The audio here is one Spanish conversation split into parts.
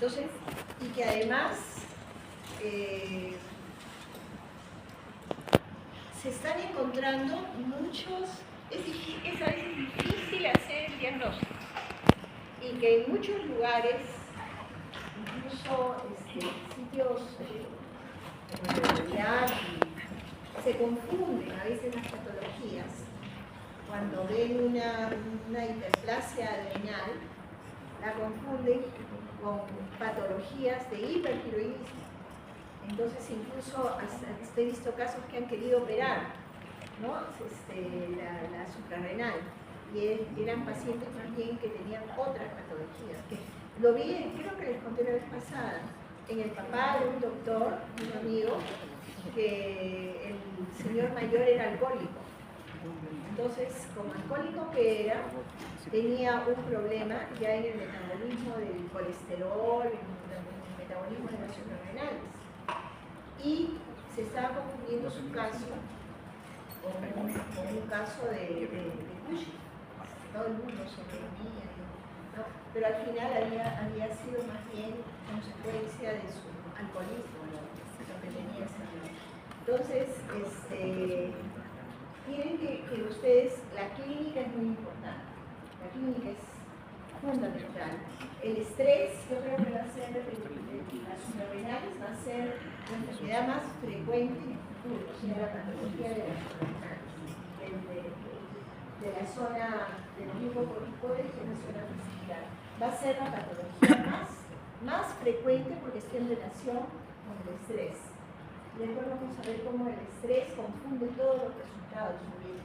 Entonces, y que además se están encontrando muchos, es a veces difícil hacer el diagnóstico, y que en muchos lugares, incluso sitios de realidad, se confunden a veces las patologías. Cuando ven una hiperplasia adrenal, la confunden con patologías de hipertiroidismo. Entonces, incluso hasta he visto casos que han querido operar, ¿no? La suprarrenal, y eran pacientes también que tenían otras patologías. Que lo vi, creo que les conté la vez pasada, en el papá de un doctor, un amigo, que el señor mayor era alcohólico. Entonces, como alcohólico que era, tenía un problema ya en el metabolismo del colesterol, en el metabolismo de las suprarrenales. Y se estaba confundiendo su caso con un caso de Cushing. Todo el mundo sobrevenía, ¿no? Pero al final había sido más bien consecuencia de su alcoholismo, lo que tenía ese año. Entonces, tienen que ustedes, la clínica es muy importante, la clínica es fundamental. El estrés, yo creo que va a ser, las suprarrenales va a ser la enfermedad más frecuente en el futuro, o sea, la patología de las suprarrenales, de la zona del glucocorticoides y de la zona vesicular. Va a ser la patología más frecuente porque está en relación con el estrés. Después vamos a ver cómo el estrés confunde todos los resultados de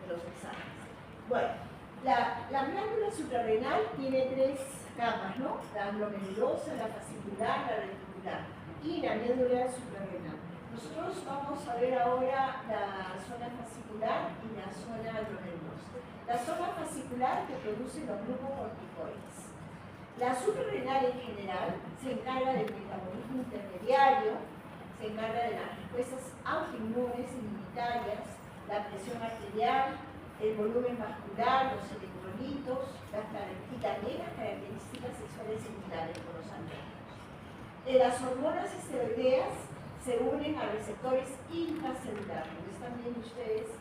los exámenes. Bueno, la glándula suprarrenal tiene tres capas, ¿no? La glomerulosa, la fascicular, la reticular y la médula suprarrenal. Nosotros vamos a ver ahora la zona fascicular y la zona glomerulosa. La zona fascicular que produce los glucocorticoides. La suprarrenal en general se encarga del metabolismo intermediario, se encarga de las respuestas autoinmunes inmunitarias, la presión arterial, el volumen vascular, los electrolitos, y también las características sexuales similares con los andrógenos. Las hormonas esteroideas se unen a receptores intracelulares. ¿Lo están viendo ustedes?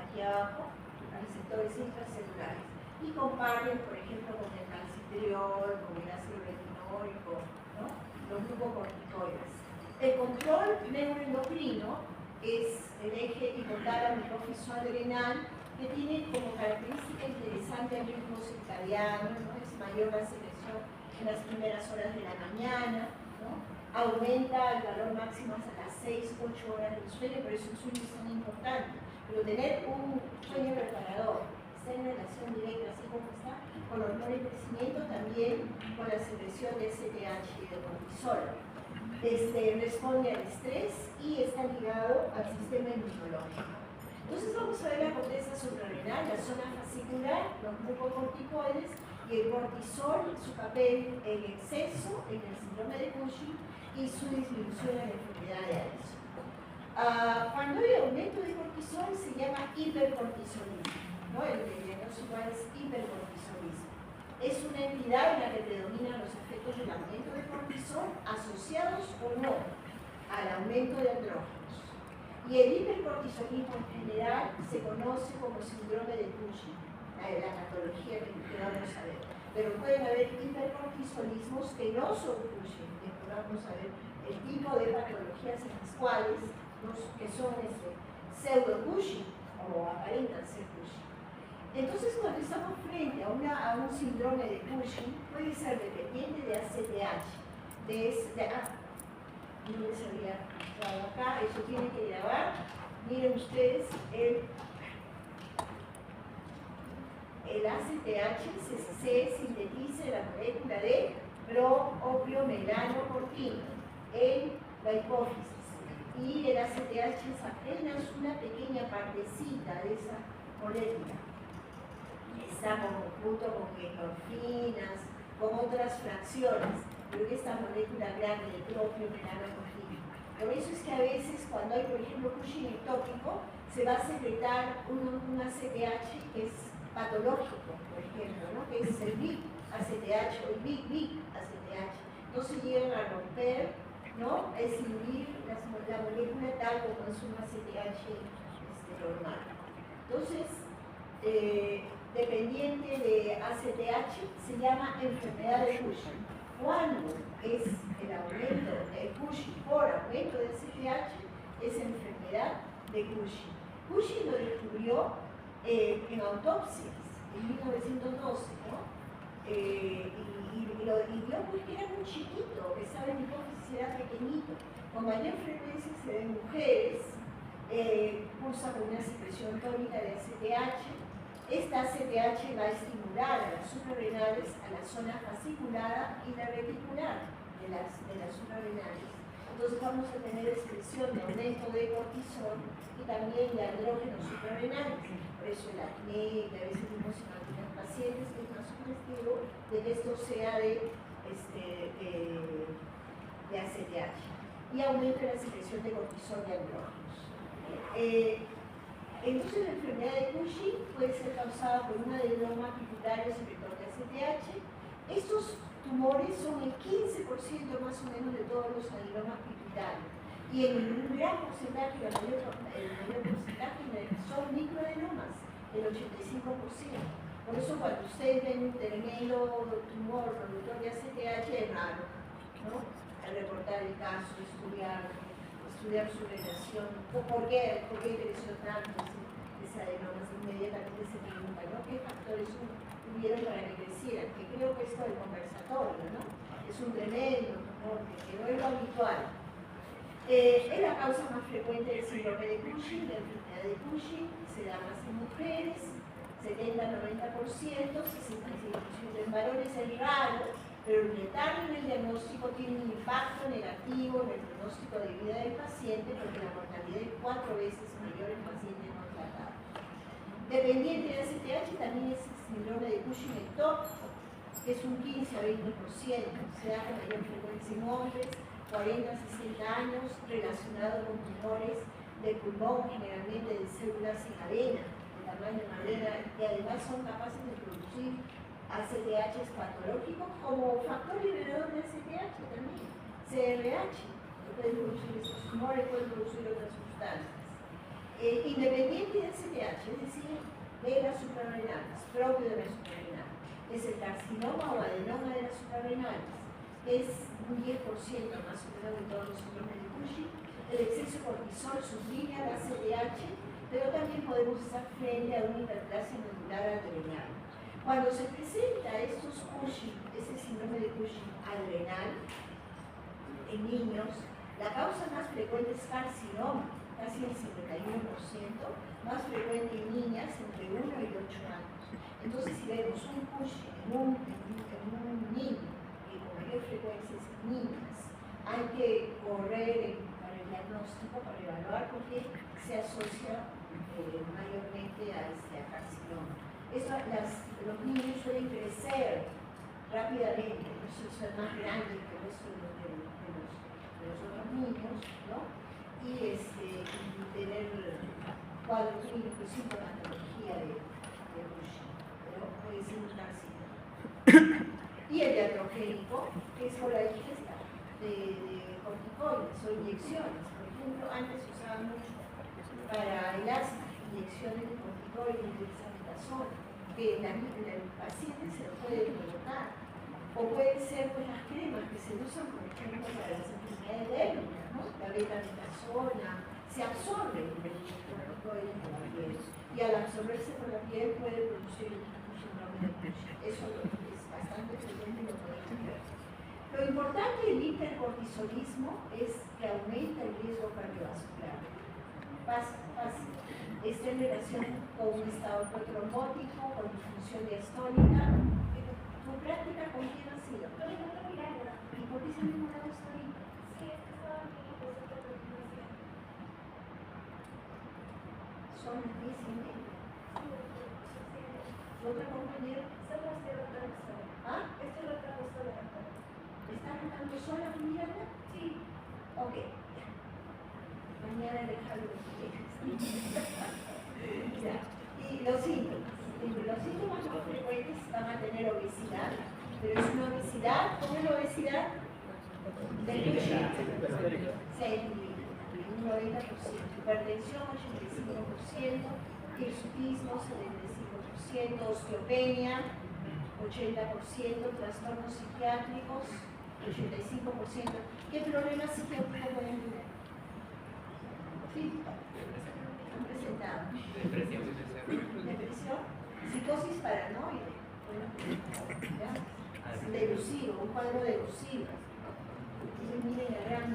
Aquí abajo, a receptores intracelulares. Y comparten, por ejemplo, con el calcitriol, con el ácido retinólico, ¿no? Los glucocorticoides. El control neuroendocrino es el eje hipotálamo hipófiso adrenal, que tiene como característica interesante el ritmo circadiano, ¿no? Es mayor la secreción en las primeras horas de la mañana, ¿no? Aumenta el valor máximo hasta las 6-8 horas del sueño, por eso el sueño es tan importante. Pero tener un sueño reparador está en relación directa, así como está, con la hormona de crecimiento, también con la secreción de STH y de cortisol. Responde al estrés y está ligado al sistema inmunológico. Entonces vamos a ver la corteza suprarrenal, la zona fascicular, los glucocorticoides y el cortisol, su papel en exceso en el síndrome de Cushing y su disminución en la enfermedad de Addison. Cuando hay aumento de cortisol se llama hipercortisolismo, ¿no? El diagnóstico es hipercortisolismo. Es una entidad en la que predominan los efectos del aumento de cortisol asociados o no al aumento de andrógenos. Y el hipercortisolismo en general se conoce como síndrome de Cushing, la patología que vamos a ver. Pero pueden haber hipercortisolismos que no son Cushing, después vamos a ver el tipo de patologías en las cuales que son pseudo Cushing o aparentan ser Cushing. Entonces, cuando estamos frente a un síndrome de Cushing, puede ser dependiente de ACTH, no les había dado acá, eso tiene que grabar. Miren ustedes, el ACTH se sintetiza en la molécula de pro-opiomelanocortina en la hipófisis. Y el ACTH es apenas una pequeña partecita de esa molécula. Está junto con endorfinas, con otras fracciones, pero esta molécula grande de propiomelanocortina. Por eso es que a veces cuando hay, por ejemplo, Cushing ectópico, se va a secretar un ACTH que es patológico, por ejemplo, ¿no? Que es el VIC-ACTH o el VIC-ACTH. No se llegan a romper, ¿no? A escindir la molécula tal como es un ACTH normal. Entonces, dependiente de ACTH se llama enfermedad de Cushing. Cuando es el aumento de Cushing por aumento de ACTH, es enfermedad de Cushing. Cushing lo descubrió en autopsias en 1912, ¿no? Y vio pues que era muy chiquito, pesaba en hipófisis, era pequeñito. Con mayor frecuencia se ven mujeres, cursa con una secreción tónica de ACTH. Esta ACTH va a estimular a las suprarrenales, a la zona fasciculada y la reticular de las suprarrenales. Entonces vamos a tener expresión de aumento de cortisol y también de andrógenos suprarrenales. Por eso el acné, que a veces vemos en algunos pacientes, que es más sugestivo de que esto sea de ACTH. Y aumenta la secreción de cortisol y andrógenos. Entonces la enfermedad de Cushing puede ser causada por un adenoma pituitario secretor de ACTH. Estos tumores son el 15% más o menos de todos los adenomas pituitarios. Y en un gran porcentaje, el mayor porcentaje son microadenomas, el 85%. Por eso cuando ustedes ven un tremendo tumor productor de ACTH es raro, ¿no? Al reportar el caso, estudiar su relación, por qué creció tanto ese adenoma, inmediatamente se pregunta, ¿no? ¿Qué factores tuvieron para que crecieran? Que creo que esto del conversatorio, ¿no? Es un tremendo tumor, que no es lo habitual. Es la causa más frecuente del síndrome de Cushing, la enfermedad de Cushing, se da más en mujeres, 70-90%, 65% en varones, es raro, pero el retardo en el diagnóstico tiene un impacto negativo en el pronóstico de vida del paciente porque la mortalidad es 4 veces mayor en pacientes no tratados. Dependiente de ACTH también es el síndrome de Cushing ectópico, que es un 15-20%, se da con mayor frecuencia en hombres, 40-60 años, relacionado con tumores de pulmón, generalmente de células en cadena, de tamaño de madera, que además son capaces de producir ACTH patológicos como factor liberador de ACTH también, CRH, que pueden producir esos tumores, pueden producir otras sustancias. Independiente de ACTH, es decir, de las suprarrenales, propio de las suprarrenales, es el carcinoma o adenoma de las suprarrenales, que es un 10% más o menos de todos los síndromes de Cushing. El exceso de cortisol suprime al ACTH, pero también podemos estar frente a una hiperplasia nodular adrenal. Cuando se presenta estos Cushing, ese síndrome de Cushing adrenal en niños, la causa más frecuente es carcinoma, casi el 51%, más frecuente en niñas entre 1 y 8 años. Entonces, si vemos un Cushing en un niño, que con mayor frecuencia es en niñas, hay que correr para el diagnóstico, para evaluar, porque se asocia mayormente a carcinoma. Los niños suelen crecer rápidamente, son más grandes que el resto de los otros niños, ¿no? Y tener cuadros clínicos sin patología de Cushing, pero puede ser un carcinoma. Y el iatrogénico, que es por la ingesta de corticoides o inyecciones. Por ejemplo, antes se usaba mucho para el asma, inyecciones de corticoides de dexametasona, que el paciente se lo puede provocar. O pueden ser pues, las cremas que se usan, por ejemplo, para las enfermedades dérmicas, ¿no? La betametasona, se absorbe el corticoide por la piel. Y al absorberse por la piel puede producir un síndrome de Cushing. Eso es bastante frecuente y lo podemos ver. Lo importante del hipercortisolismo es que aumenta el riesgo cardiovascular. Fácil. Está en relación con un estado trombótico, con disfunción diastólica. ¿Tu práctica con quién ha sido? ¿Y por qué se me ha dado ahorita? Sí, es que estaba aquí en el centro de continuación. Son las 10:30. Sí, ¿Otra compañera? solo estoy rotando sola. ¿Ah? Estoy rotando sola. ¿Estás rotando sola, Miranda? Sí. Ok. Mañana dejarlo. Ya. Y los síntomas. Los síntomas más frecuentes van a tener obesidad, pero es una obesidad, ¿cómo es la obesidad? Del Cushing, un 90%, hipertensión 85%, hirsutismo 75%, osteopenia 80%, trastornos psiquiátricos 85%. ¿Qué problemas psiquiátricos pueden tener? Sí, han presentado. Depresión, psicosis paranoide, ¿ya? Delusivo, un cuadro delusivo. Entonces miren la gran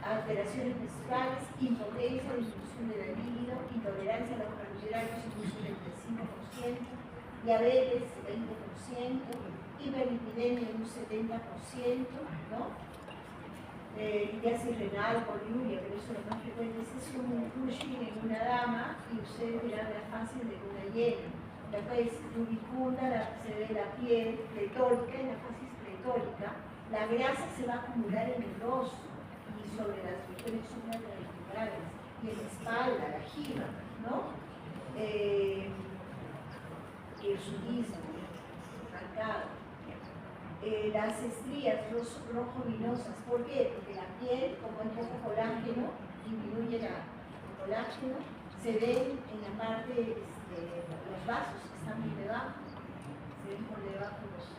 alteraciones menstruales, impotencia, disminución de la libido, intolerancia a los carbohidratos, incluso del 35%, diabetes 20%, hiperlipidemia un 70%, ¿no? Litiasis renal, poliuria, pero eso es lo más frecuente. Ese es un Cushing en una dama y ustedes verán la fase de luna llena. Después rubicunda, se ve la piel pletórica, en la fase pletórica, la grasa se va a acumular en el rostro y sobre las regiones supraclaviculares y en la espalda, la jiba, ¿no? Hirsutismo marcado. Las estrías rojo-vinosas, ¿por qué? Porque la piel, como es poco colágeno, disminuye el colágeno, se ven en la parte, los vasos que están por debajo, se ven por debajo los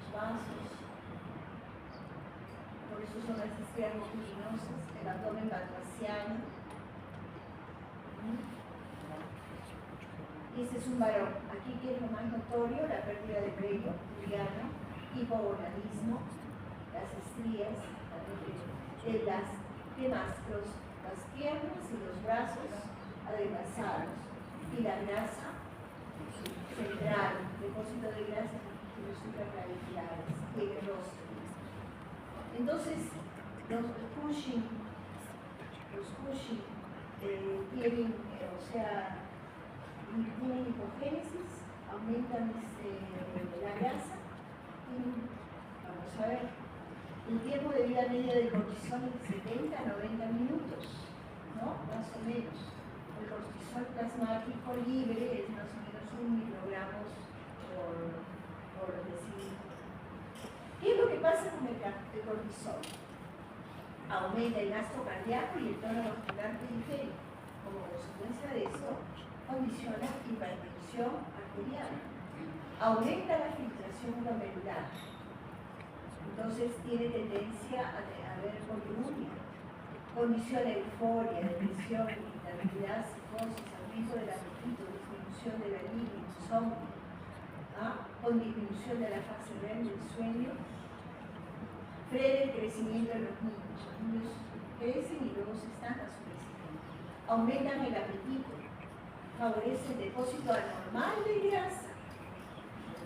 vasos, por eso son las estrías rojo-vinosas, el abdomen balbaciano. Y este es un varón. Aquí, ¿qué es lo más notorio? La pérdida de vello pulviano, hipogonadismo, las estrías, las piernas y los brazos adelgazados y la grasa central, depósito de grasa en los supraclaviculares y en el rostro. Entonces, los Cushing tienen, tienen hipogénesis, aumentan la grasa. Vamos a ver, el tiempo de vida media del cortisol es de 70 a 90 minutos, ¿no? Más o menos. El cortisol plasmático libre es más o menos 1 microgramo por decilitro. ¿Qué es lo que pasa con el cortisol? Aumenta el gasto cardíaco y el tono muscular periférico. Como consecuencia de esto, condiciona hipertensión arterial. Aumenta la filtración glomerular. Entonces tiene tendencia a haber poliuria. Condiciona euforia, depresión, irritabilidad, psicosis, aumento del apetito, disminución de la libido, insomnio, con disminución de la fase REM del sueño, frena el crecimiento de los niños. Los niños crecen y luego se estanca su crecimiento. Aumentan el apetito, favorece el depósito anormal de grasa.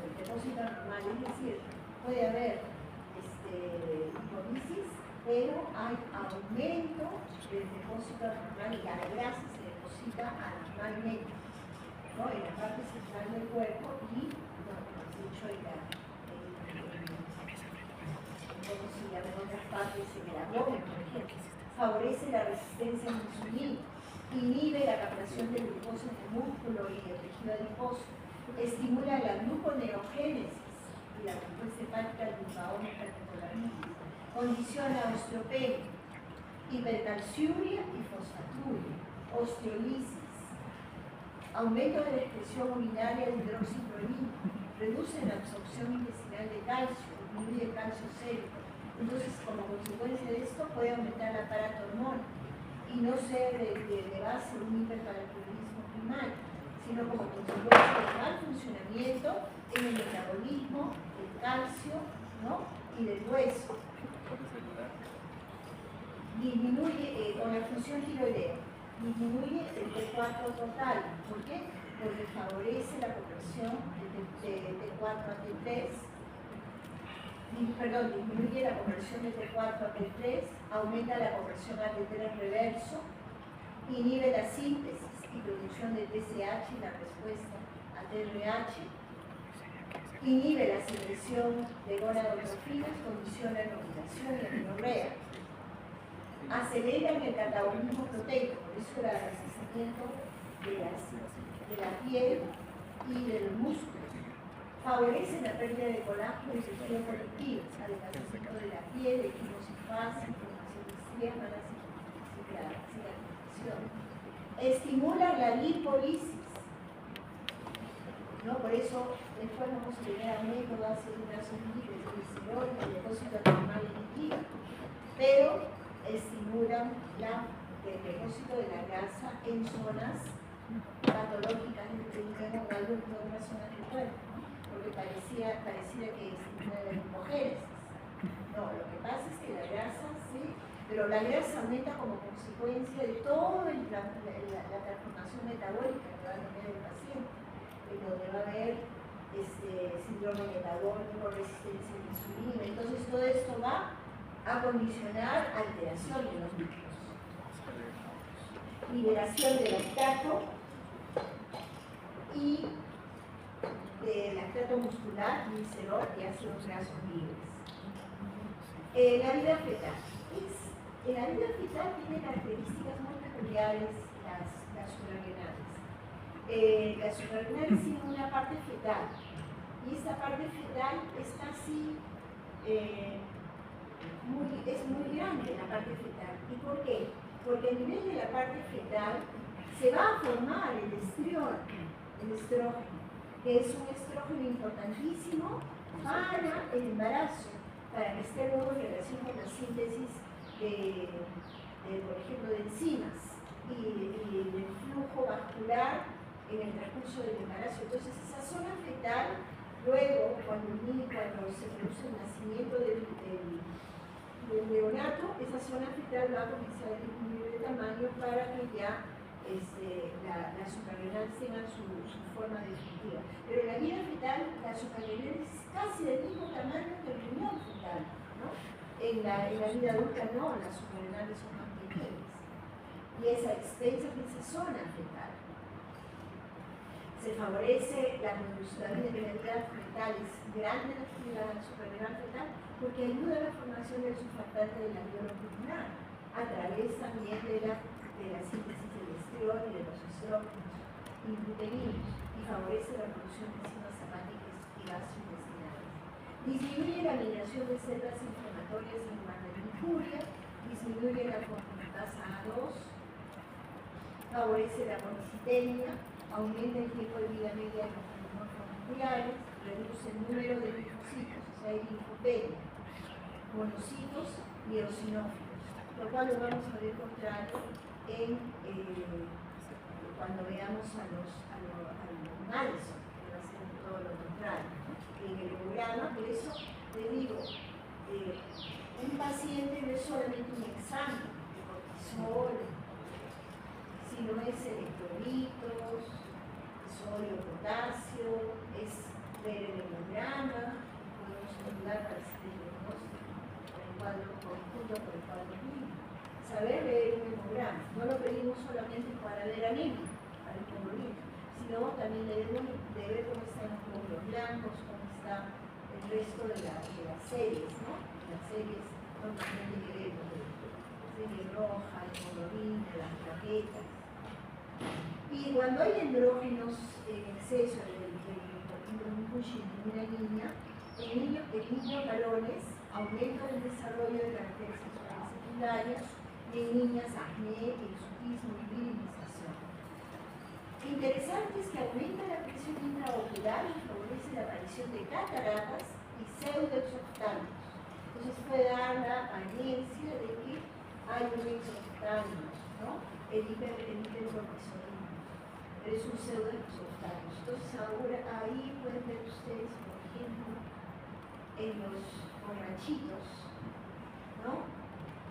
El depósito anormal, es decir, puede haber hipólisis, pero hay aumento del depósito anormal y la grasa se deposita anormalmente, ¿no? En la parte central del cuerpo y, dicho, en otras partes en el abdomen, por ejemplo. Favorece la resistencia a la insulina, inhibe la captación del glucosa en el músculo y el tejido adiposo, estimula la gluconeogénesis y la respuesta hepática glucaónica catecolarítica, condiciona osteopenia, hipercalciuria y fosfaturia, osteolisis, aumento de la excreción urinaria de hidroxiprolina, reduce la absorción intestinal de calcio, disminuye el calcio sérico. Entonces, como consecuencia de esto, puede aumentar la paratormona y no ser de base un hiperparatiroidismo primario, sino como consecuencia del mal funcionamiento en el metabolismo, del calcio, ¿no? Y del hueso. Disminuye con la función tiroidea, disminuye el T4 total. ¿Por qué? Porque favorece la conversión de T4 a T3. Disminuye la conversión de T4 a T3, aumenta la conversión a T3 reverso, inhibe la síntesis y producción de TSH y la respuesta a TRH, inhibe la secreción de gonadotrofinas, condiciona la ovulación y la amenorrea, acelera el catabolismo proteico, por eso el resistimiento de la piel y de los músculos. Favorece la pérdida de colágeno y tejido conectivo, adelgazamiento de la piel, equimosis fácil, formación de estrías, mala cicatrización. Estimula la lipólisis. ¿No? Por eso, después vamos a llegar a métodos, ácidos grasos libres, glicerol, el depósito normal en el hígado. Pero estimulan el depósito de la grasa en zonas patológicas del riñón o en otras zonas del cuerpo, ¿no? Porque pareciera que estimulan las mujeres. No, lo que pasa es que la grasa, sí, pero la grasa aumenta como consecuencia de toda la transformación metabólica que va a tener el paciente, en donde va a haber síndrome metabólico, resistencia a la insulina. Entonces todo esto va a condicionar alteración de los núcleos. Liberación de lactato y de lactato muscular, glicerol y ácidos grasos libres. La vida fetal. La vida fetal tiene características muy peculiares, las suprarrenales. Las suprarrenales tienen una parte fetal y esta parte fetal es casi es muy grande la parte fetal. ¿Y por qué? Porque a nivel de la parte fetal se va a formar el estrógeno, que es un estrógeno importantísimo para el embarazo, para que esté luego en relación con la síntesis por ejemplo, de enzimas y del flujo vascular en el transcurso del embarazo. Entonces, esa zona fetal, luego, cuando se produce el nacimiento del neonato, esa zona fetal va a comenzar a disminuir de tamaño para que ya las suprarrenales tengan su forma definitiva. Pero en la vida fetal, la suprarrenal es casi del mismo tamaño que el riñón fetal, ¿no? En la vida adulta no, las suprarrenales son más pequeñas. Y es a expensas de esa zona fetal. Se favorece la bilateralidad fetal, es grande la suprarrenal fetal, porque ayuda a la formación del surfactante de la vía longitudinal, a través también de la síntesis del estriol y de los estrógenos intrauterinos, y favorece la producción de enzimas hepáticas y gastrointestinales. Disminuye la migración de células inflamatorias en lugar de injuria, disminuye la conjuntasa A2, favorece la monocitemia, aumenta el tiempo de vida media de los musculares, reduce el número de linfocitos, o sea, hay linfopenia, monocitos y eosinófilos, lo cual lo vamos a ver contrario cuando veamos a los Madison, que va a ser todo lo contrario, ¿no? En el hemograma. Por eso les digo, un paciente no es solamente un examen de cortisol, sino es electrolitos, sodio, potasio, es ver el hemograma, podemos ayudar para hacer el diagnóstico por el cuadro conjunto, por el cuadro clínico. Saber leer un hemograma, no lo pedimos solamente para ver anemia, para el hemoglobina, sino también de ver cómo están los glóbulos blancos, cómo está el resto de las series, ¿no? Las series no tienen que ver con la serie roja, el hemoglobina, las plaquetas. Y cuando hay andrógenos en exceso, por ejemplo, un Cushing en una niña, en niños varones aumenta el desarrollo de características sexuales secundarias, y en niñas acné, hirsutismo y virilización. Interesante es que aumenta la presión intraocular y favorece la aparición de cataratas y pseudoexoftalmos. Entonces puede dar la apariencia de que hay un exoftalmos, ¿no? El hipercortisolismo, pero es un pseudoexoftalmos. Entonces ahora ahí pueden ver ustedes, por ejemplo, en los borrachitos, ¿no?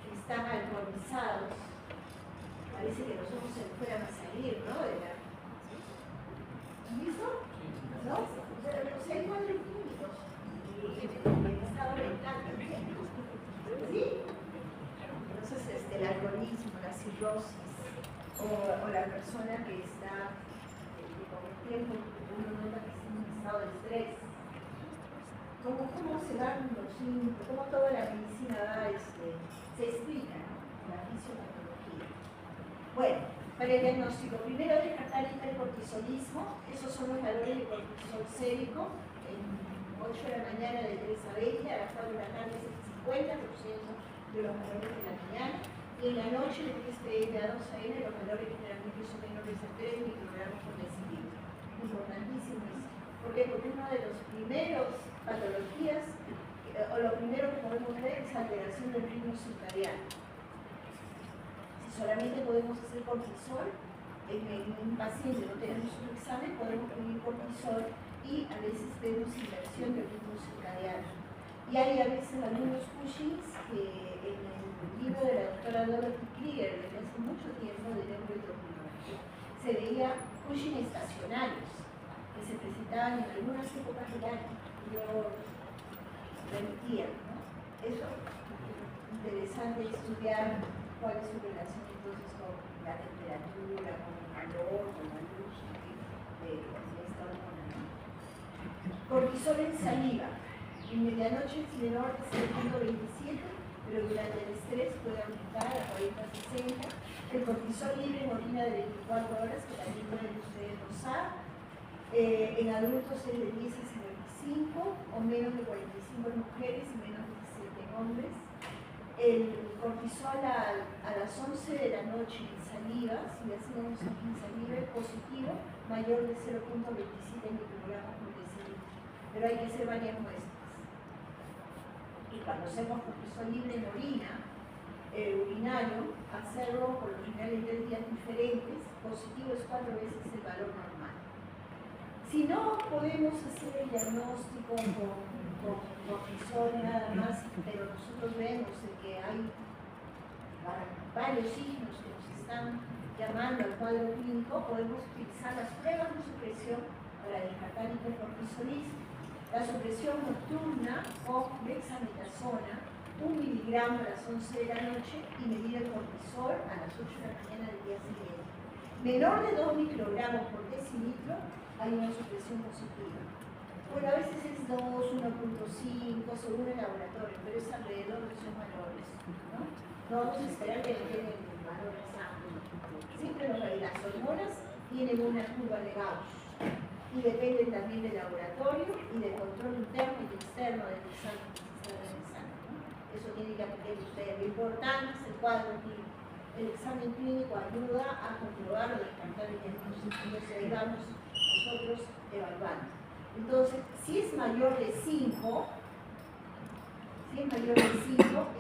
Que están alcoholizados, parece que los ojos se les fueran a salir, ¿no? ¿Listo? ¿No? O sea, hay cuadros clínicos en estado mental también, ¿sí? Entonces, el alcoholismo, la cirrosis, o la persona que está, con el tiempo, uno nota que está en un estado de estrés. ¿Cómo se dan los síntomas? ¿Cómo toda la medicina se explica, ¿no? La fisiopatología. Bueno, Para el diagnóstico, primero descartar hipercortisolismo, esos son los valores de cortisol sérico, en 8 de la mañana de 3 a 20, a las 4 de la tarde es el 50% de los valores de la mañana, y en la noche de 3 pm a 2 am los valores generalmente son menores a 3 microgramos por decilitro. Importantísimo eso. ¿Por qué? Porque una de las primeras patologías, o lo primero que podemos ver es alteración del ritmo circadiano. Si solamente podemos hacer cortisol, en un paciente no tenemos un examen, podemos pedir cortisol y a veces vemos inversión del ritmo circadiano. Y hay a veces algunos Cushings que en el libro de la doctora Dorothy Krieger, desde hace mucho tiempo, de neuroendocrinología, se veía Cushing estacionarios, que se presentaban en algunas épocas del año. Yo remitía, ¿no? Eso es interesante estudiar cuál es su relación entonces con la temperatura, con el calor, con la luz de esta hormona, ¿no? Cortisol en saliva. En medianoche es menor de 0.27, pero durante el estrés puede aumentar a 40-60. El cortisol libre en orina de 24 horas, que también pueden ustedes dosar. En adultos es de 10 a 55, o menos de 45 en mujeres y menos de 17 en hombres. El cortisol a las 11 de la noche en saliva, si le hacemos en saliva, es positivo, mayor de 0.27 microgramos por decilitro. Pero hay que hacer varias muestras. Y cuando hacemos cortisol libre en orina, urinario, hacerlo por lo general en 3 días diferentes, positivo es 4 veces el valor normal. Si no podemos hacer el diagnóstico con cortisol nada más, pero nosotros vemos que hay varios signos que nos están llamando al cuadro clínico, podemos utilizar las pruebas de supresión para descartar hipercortisolismo. La supresión nocturna con dexametasona, 1 miligramo a las 11 de la noche y medir el cortisol a las 8 de la mañana del día siguiente. Menor de 2 microgramos por decilitro, hay una supresión positiva. Bueno, a veces es 2, 1.5, según el laboratorio, pero es alrededor de esos valores, ¿no? No vamos a esperar que tengan valores amplios. Siempre las hormonas tienen una curva de Gauss y dependen también del laboratorio y del control interno y externo del examen que se está realizando, ¿no? Eso tiene que aprender ustedes. Lo importante es el cuadro clínico. El examen clínico ayuda a comprobar o descartar el diagnóstico. Entonces, ahí vamos nosotros evaluando. Entonces, si es mayor de 5,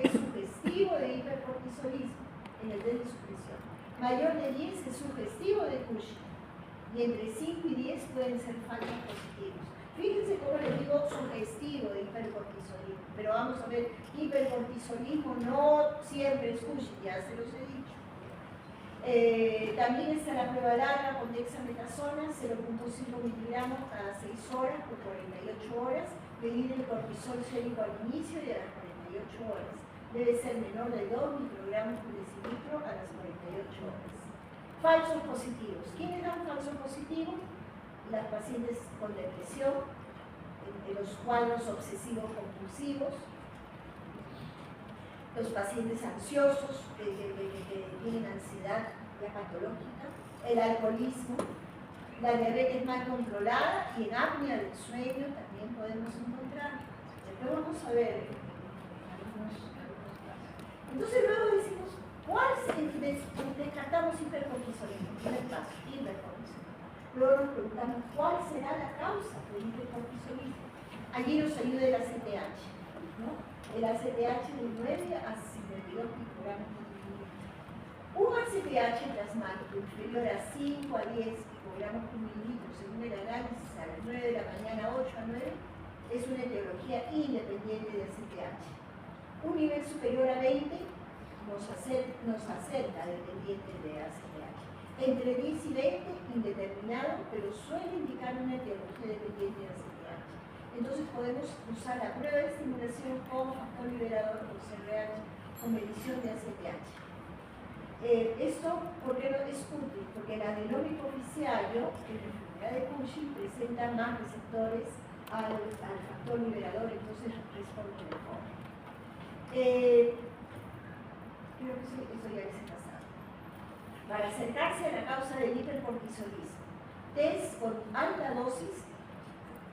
es sugestivo de hipercortisolismo en el test de supresión. Mayor de 10 es sugestivo de Cushing. Y entre 5 y 10 pueden ser falsos positivos. Fíjense cómo les digo sugestivo de hipercortisolismo. Pero vamos a ver, hipercortisolismo no siempre es Cushing, ya se los he dicho. También está la prueba larga con dexametasona, 0.5 miligramos cada 6 horas por 48 horas. Medir el cortisol sérico al inicio y a las 48 horas. Debe ser menor de 2 microgramos por decilitro a las 48 horas. Falsos positivos. ¿Quiénes dan falsos positivos? Las pacientes con depresión, en los cuadros obsesivos compulsivos, los pacientes ansiosos que tienen ansiedad ya patológica, el alcoholismo, la diabetes mal controlada y en apnea del sueño también podemos encontrar. Después vamos a ver algunos casos. Entonces luego decimos, ¿cuál descartamos hipercortisolismo? Primer paso, hipercortisolismo. Luego nos preguntamos, ¿cuál será la causa del hipercortisolismo? Allí nos ayuda el ACTH, ¿no? El ACTH de 9 a 52 microgramos por mililitro. Un ACTH plasmático inferior a 5 a 10 microgramos por mililitro, según el análisis a las 9 de la mañana, 8 a 9, es una etiología independiente de ACTH. Un nivel superior a 20 nos acerca dependiente de ACTH. Entre 10 y 20, indeterminado, pero suele indicar una etiología dependiente de ACTH. Entonces podemos usar la prueba de estimulación como factor liberador o CRH con medición de ACTH. Esto, ¿por qué no es útil? Porque el adenoma hipoficiario, en la enfermedad de Cushing, presenta más receptores al factor liberador, entonces responde mejor. Creo que eso ya les he pasado. para acercarse a la causa del hipercortisolismo. Test con alta dosis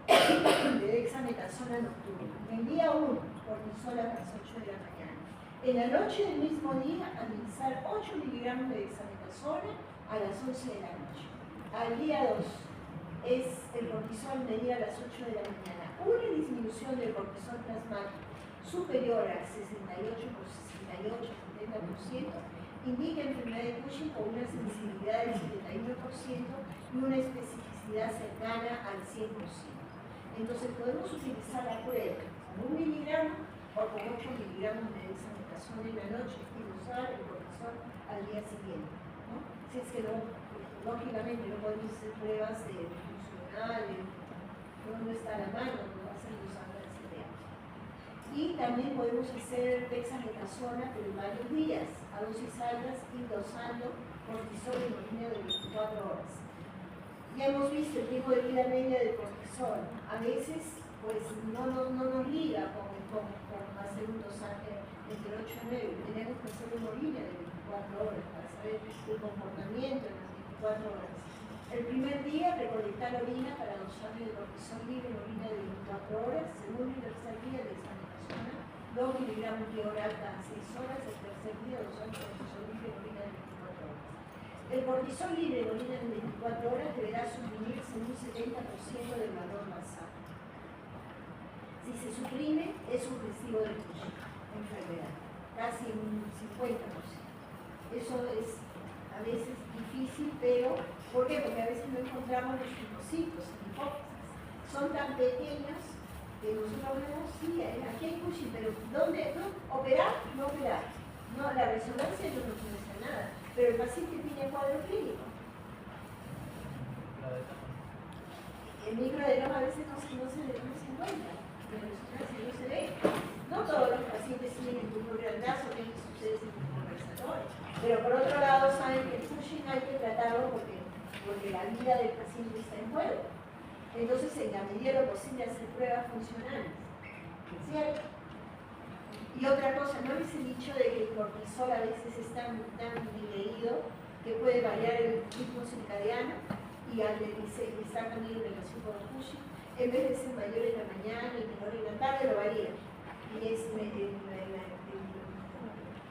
de dexametasona nocturna. En día 1, cortisol a las 8 de la mañana. En la noche del mismo día, administrar 8 miligramos de dexametasona a las 11 de la noche. Al día 2, es el cortisol medido a las 8 de la mañana. Una disminución del cortisol plasmático superior al 70% indica enfermedad de Cushing con una sensibilidad del 71% y una especificidad cercana al 100%. Entonces podemos utilizar la prueba con 1 miligramo o con 8 miligramos de dexametasona en la noche y usar el cortisol al día siguiente, ¿no? Si es que no, lógicamente no podemos hacer pruebas funcionales, no está a la mano, no va a ser usando el CPH. Y también podemos hacer dexametasona pero en varios días, a dosis altas y dosando cortisol en orina de 24 horas. Ya hemos visto el tiempo de vida media del cortisol. A veces, pues, no nos liga con hacer un dosaje entre 8 y 9. Tenemos que hacer una orina de 24 horas para saber el comportamiento en las 24 horas. El primer día, recolectar orina para dosarle el cortisol libre en orina de 24 horas. Segundo y tercer día, dexametasona, 2 miligramos de oral cada 6 horas. El tercer día, dosar el cortisol libre en orina de 24 horas. El cortisol libre en orina de 24 horas deberá suprimirse en un 70% del valor basal. Si se suprime, es supresivo de Cushing, enfermedad, casi un 50%. Eso es a veces difícil, pero ¿por qué? Porque a veces no encontramos los linfocitos en hipófisis. Son tan pequeños que nosotros vemos, sí, aquí hay Cushing, pero ¿dónde? ¿No? ¿Operar? No operar. No, la resonancia no nos muestra nada, pero el paciente tiene cuadro clínico. El microadenoma a veces no se encuentra, pero no se ve. No todos los pacientes tienen tumor grandazo, que sucede ese tumor conversatorio. Pero por otro lado, saben que el Cushing hay que tratarlo porque la vida del paciente está en juego. Entonces, en la medida de lo posible, hacer pruebas funcionales. ¿Cierto? Y otra cosa, ¿no les he dicho de que el cortisol a veces es tan diluido que puede variar el ritmo circadiano y está también en relación con el Cushing? En vez de ser mayor en la mañana y menor en la tarde, lo varía. Y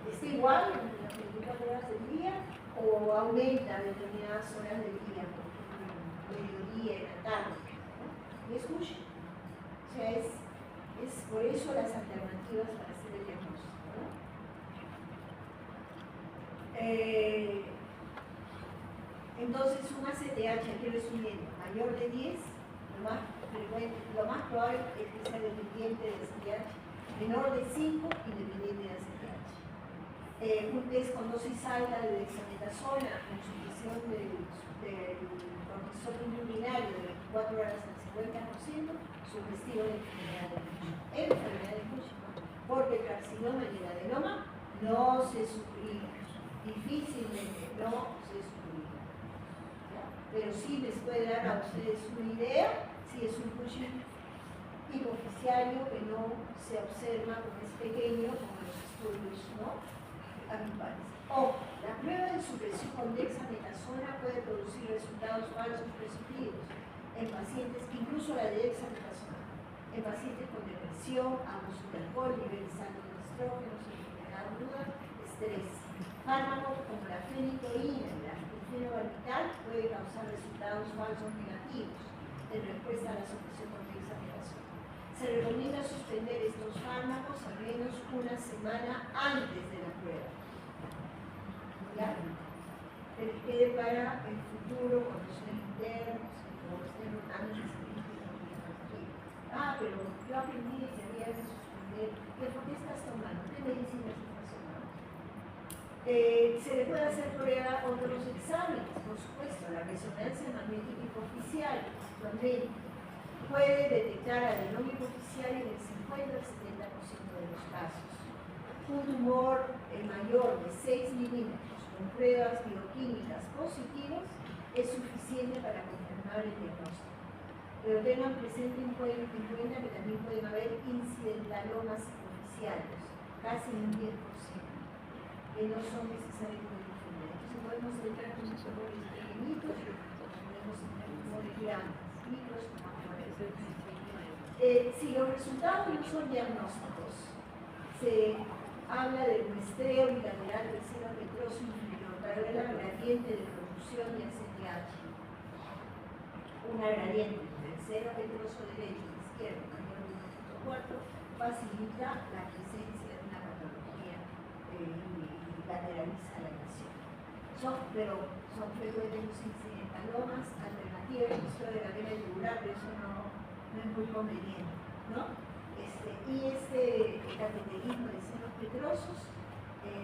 está igual en las 24 horas del día o aumenta determinadas horas del día, por ejemplo, mediodía, en la tarde. ¿No? Y es Cushing. O sea, es por eso las alternativas para hacer el diagnóstico, ¿no? Entonces, un ACTH, aquí resumiendo, mayor de 10, lo más probable es que sea dependiente de ACTH, menor de 5, independiente de ACTH. Un test con dosis alta de dexametasona con supresión del cortisol intraurinario de 24 horas al 50%, sugestivo de enfermedad de Cushing, porque el carcinoma y el adenoma no se suprime, difícilmente no se suprime. Pero sí les puede dar a ustedes una idea si es un Cushing hipoficiario que no se observa porque es pequeño, como los estudios, ¿no?, habituales. O la prueba de supresión con dexametasona puede producir resultados falsos positivos en pacientes, incluso la de dexametasona, en pacientes con depresión, abuso de alcohol, niveles altos de estrógenos, enfermedad aguda, estrés. Fármacos como la fenitoína y la fenobarbital puede causar resultados falsos negativos en respuesta a la supresión con dexametasona. Se recomienda suspender estos fármacos al menos una semana antes de la prueba. ¿Ya? Que quede para el futuro, cuando sean internos, cuando estén rotando y se pero yo aprendí que había que suspender. ¿Por qué estás tomando? ¿Qué medicinas estás tomando? Se le puede hacer prueba otros exámenes, por supuesto, la resonancia magnética hipoficial también puede detectar adenoma hipoficial en el 50 al 70% de los casos. Un tumor mayor de 6 milímetros con pruebas bioquímicas positivas es suficiente para confirmar el diagnóstico. Pero tengan presente en cuenta que también pueden haber incidentalomas superficiales, casi un 10%, que no son necesariamente confirmados. Entonces podemos entrar con tumores pequeñitos, podemos entrar con tumores grandes, micros o macros. Si los resultados no son diagnósticos, se habla del muestreo bilateral del seno petroso inferior para ver la gradiente de producción de ACTH. Una gradiente del seno petroso derecho y izquierdo mayor de 1.4 facilita la presencia de una patología y lateraliza la lesión. Pero son frecuentes los incidentalomas alternativas, esto de la vena yugular, pero eso no es muy conveniente, ¿no? El cateterismo de senos petrosos,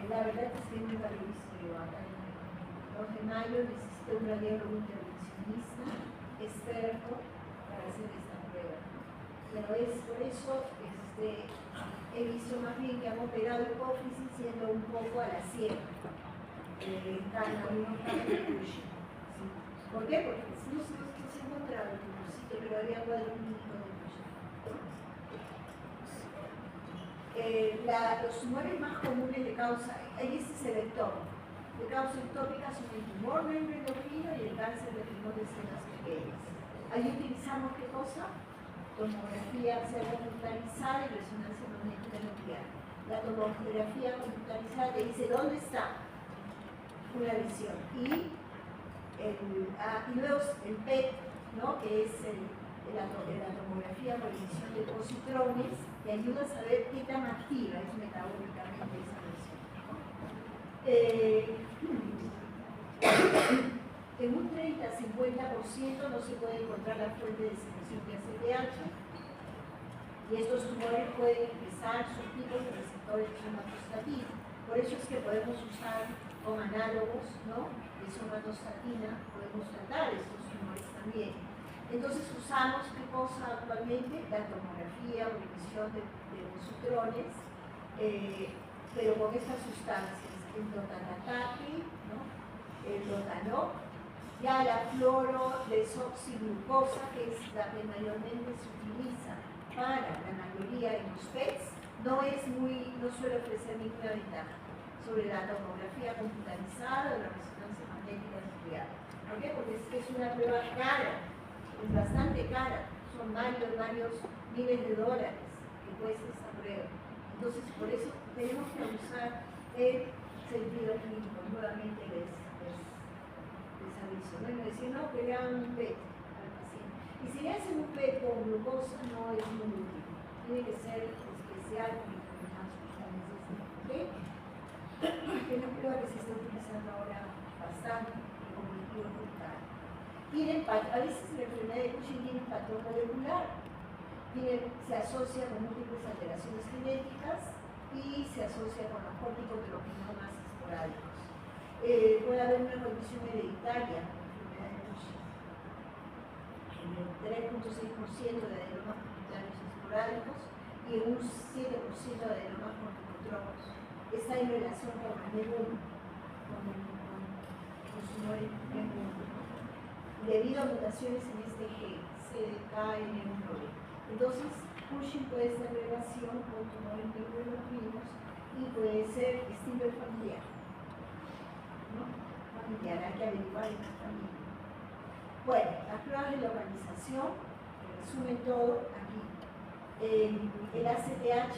la verdad es que es muy valioso. Acá en el 2 de mayo necesito un radiólogo intervencionista experto para hacer esta prueba. Pero es por eso he visto más bien que han operado hipófisis yendo un poco a la ciega. Algunos casos de Cushing. ¿Por qué? Porque no se encontraba el tumorcito, pero había cuadro clínico de Cushing. Los tumores más comunes de causa, ahí es el ectópico. De causa ectópica son el tumor neuroendocrino y el cáncer de pulmón de células pequeñas. Ahí utilizamos ¿qué cosa? Tomografía computarizada y resonancia magnética nuclear. La tomografía computarizada te dice dónde está una lesión. Y luego el PET, ¿no? Que es la tomografía por emisión de positrones, que ayuda a saber qué tan activa es metabólicamente esa lesión. En un 30-50% no se puede encontrar la fuente de secreción de ACTH y estos tumores pueden expresar subtipos de receptores de somatostatina. Por eso es que podemos usar con análogos, ¿no? De somatostatina, podemos tratar estos tumores también. Entonces usamos ¿qué cosa actualmente? La tomografía o emisión de positrones, pero con estas sustancias, el dotanatapi, ¿no? El dotanol, ya la fluorodesoxiglucosa, que es la que mayormente se utiliza para la mayoría de los PETs, no suele ofrecer ninguna ventaja sobre la tomografía computarizada o la resonancia magnética nuclear. ¿Por qué? Porque es una prueba cara, es bastante cara, son varios miles de dólares que cuesta esta prueba. Entonces, por eso tenemos que usar el sentido clínico, nuevamente les aviso. Bueno, decir, no, que le hagan un PET al paciente. Y si le hacen un PET con glucosa, no es muy útil. Tiene que ser especial con determinadas sustancias. ¿Okay? Que es una prueba que se está utilizando ahora bastante como objetivo total. A veces la enfermedad de Cushing tiene un patrón molecular. Se asocia con múltiples alteraciones genéticas y se asocia con los corticotropinomas esporádicos. Puede haber una condición hereditaria en la enfermedad de Cushing. En el 3.6% de adenomas pituitarios esporádicos y en un 7% de adenomas corticotropos. Está en relación con el NEM1, con los tumores NEM1, debido a mutaciones en este gen, CDKN1B. Entonces, Cushing puede ser relación con tumores neuroendocrinos y puede ser estilo familiar. ¿No? Familiar, hay que averiguar en la familia. Bueno, las pruebas de localización, resumen todo aquí. El ACTH,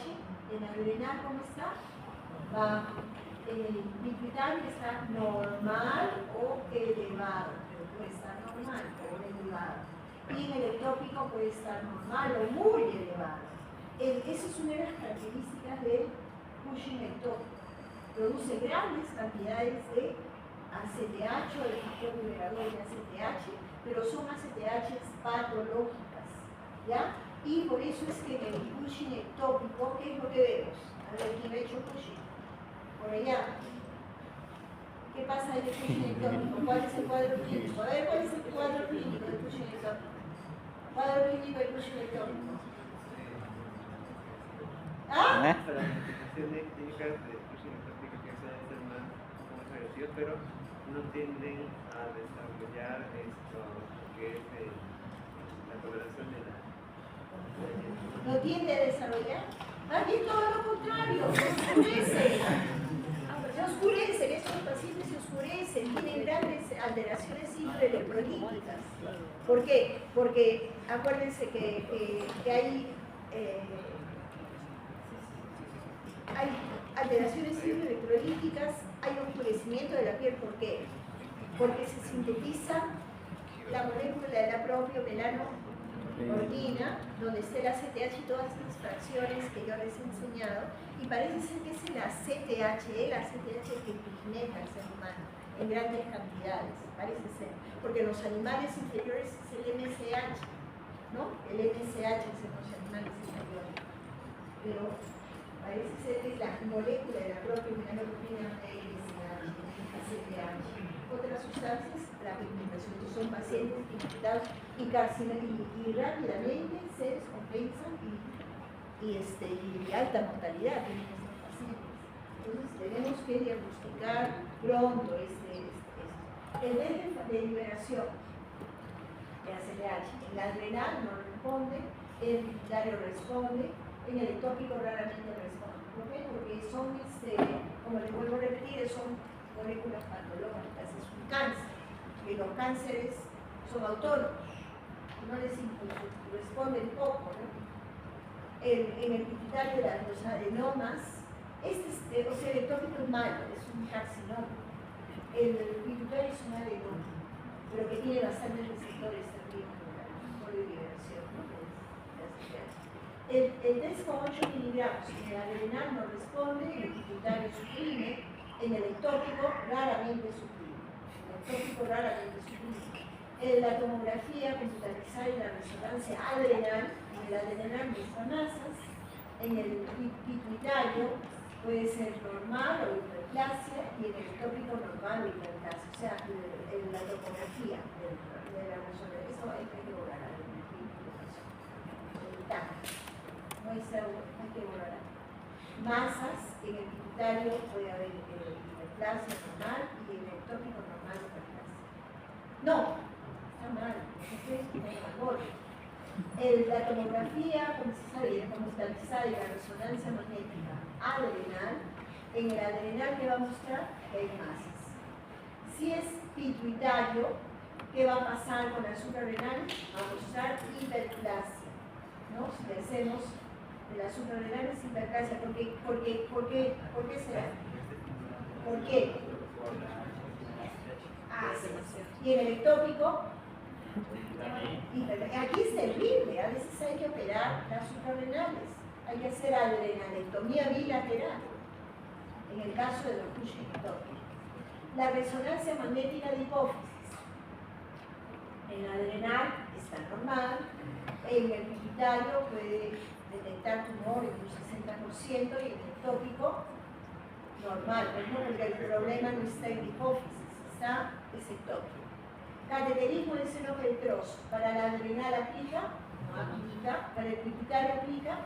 en el renal, ¿cómo está? En el pituitario está normal o elevado, pero puede estar normal o elevado. Y en el ectópico puede estar normal o muy elevado. Esa es una de las características del Cushing ectópico. Produce grandes cantidades de ACTH o de factor liberador de ACTH, pero son ACTH patológicas, ¿ya? Y por eso es que en el Cushing ectópico, ¿qué es lo que vemos? A ver, ¿quién ha hecho Cushing? Por allá. ¿Qué pasa en el Cushing ectópico? ¿Cuál es el cuadro clínico? A ver, ¿cuál es el cuadro clínico del Cushing ectópico? Cuadro clínico del Cushing ectópico. ¿Ah? Para manifestaciones clínicas de Cushing ectópico que pueden ser más agresivas, pero no tienden a desarrollar esto que es la coloración de la... ¿No tiende a desarrollar? Más bien todo lo contrario, oscurece. ¿No? oscurecen, estos pacientes se oscurecen, tienen grandes alteraciones intraelectrolíticas. ¿Por qué? Porque acuérdense que hay alteraciones intraelectrolíticas, hay oscurecimiento de la piel. ¿Por qué? Porque se sintetiza la molécula de la propia melanocortina, donde está el ACTH y todas estas fracciones que yo les he enseñado, y parece ser que es el ACTH que pigmenta al ser humano en grandes cantidades, parece ser, porque en los animales inferiores es el MSH, ¿no? El MSH es en los animales inferiores, pero parece ser que es la molécula de la propia melanocortina ACTH. Otras sustancias, la pigmentación. Entonces son pacientes infectados y rápidamente se descompensan y alta mortalidad tienen estos pacientes. Entonces tenemos que diagnosticar pronto El nivel de liberación de ACTH, el adrenal no responde, el pituitario responde, en el ectópico raramente responde. ¿Por qué? Porque son, como les vuelvo a repetir, son moléculas patológicas, es un cáncer, y los cánceres son autónomos, no les responden poco, ¿no? En el pituitario de los adenomas, el ectópico es malo, es un carcinoma. El pituitario es un adenoma, pero que tiene bastantes receptores también por liberación, ¿no? El 3,8 miligramos en el adrenal no responde, en el pituitario suprime, en el ectópico raramente suprime. La tomografía computarizada y la resonancia adrenal, en el adrenal muestra masas, en el pituitario puede ser normal o hiperplasia y en el ectópico normal o hiperplasia. O sea, la tomografía de la resonancia, eso hay que borrar. No hay que borrar. Masas, en el pituitario puede haber hiperplasia normal y en el ectópico normal o hiperplasia. No, está mal, la tomografía computarizada y la resonancia magnética adrenal, en el adrenal que va a mostrar que hay masas. Si es pituitario, ¿qué va a pasar con el suprarrenal? Va a mostrar hiperplasia, ¿no? Si le hacemos el suprarrenal es hiperplasia, ¿por qué será? ¿Por qué? Y en el ectópico, aquí es terrible, a veces hay que operar las suprarrenales, hay que hacer adrenalectomía bilateral, en el caso de los Cushing ectópicos. La resonancia magnética de hipófisis, en el adrenal está normal, en el pituitario puede detectar tumor en un 60% y en el ectópico normal, porque el problema no está en la hipófisis, está en el ectópico. Cateterismo de seno filtroso, para la adrenal aplica, no aplica, para el pituitario aplica,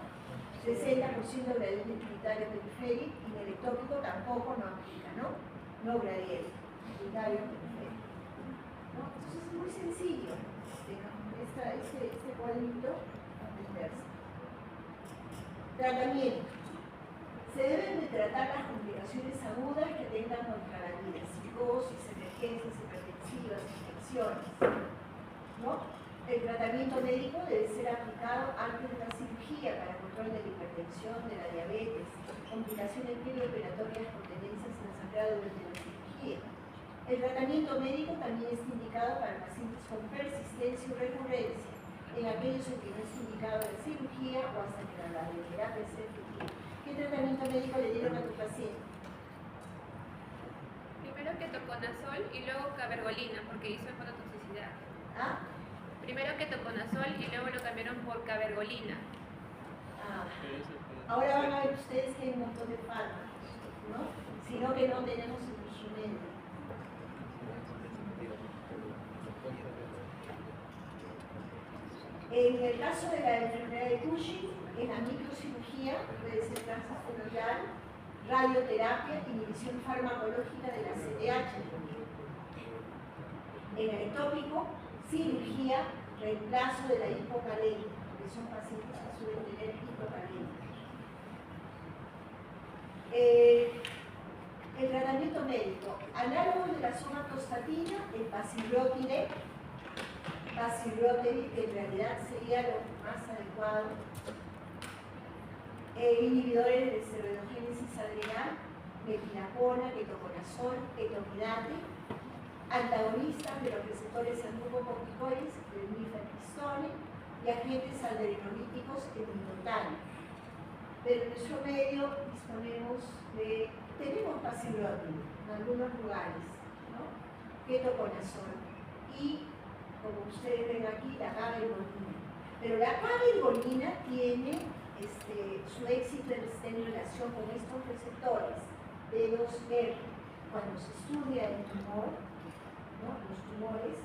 60% gradiente pituitario periférico y en el ectópico tampoco no aplica, ¿no? No gradiente, pituitario periférico. ¿No? Entonces es muy sencillo, este cuadrito aprenderse. Tratamiento. Se deben de tratar las complicaciones agudas que tengan contra la vida, psicosis, emergencias hipertensivas, infecciones, ¿no? El tratamiento médico debe ser aplicado antes de la cirugía para control de la hipertensión, de la diabetes, complicaciones perioperatorias por tendencias en la sangrado durante la cirugía. El tratamiento médico también está indicado para pacientes con persistencia y recurrencia, en aquellos en que no es indicado la cirugía o hasta que la radioterapia sea efectiva. ¿Qué tratamiento médico le dieron a tu paciente? Primero ketoconazol y luego cabergolina, porque hizo hepatotoxicidad. ¿Ah? Primero ketoconazol y luego lo cambiaron por cabergolina. Ahora van a ver ustedes que hay un montón de fármacos, ¿no? Sino que no tenemos el instrumento. En el caso de la enfermedad de Cushing, en la microcirugía puede ser transescleral, radioterapia, inhibición farmacológica de la CTH. En el ectópico, cirugía, reemplazo de la hipocalemia, porque son pacientes que suelen tener hipocalemia. El tratamiento médico, análogo de la somatostatina, el pasirotide, que en realidad sería lo más adecuado, inhibidores de esteroidogénesis adrenal, metilapona, ketoconazol, ketomidate, antagonistas de los receptores glucocorticoides, el mifepristone, y agentes adrenolíticos ermitaños. Pero en nuestro medio tenemos pasirotide en algunos lugares, ¿no? Ketoconazol y, como ustedes ven aquí, la gabapentina. Pero la gabapentina tiene su éxito está en relación con estos receptores B2R. Cuando se estudia el tumor, ¿no? Los tumores,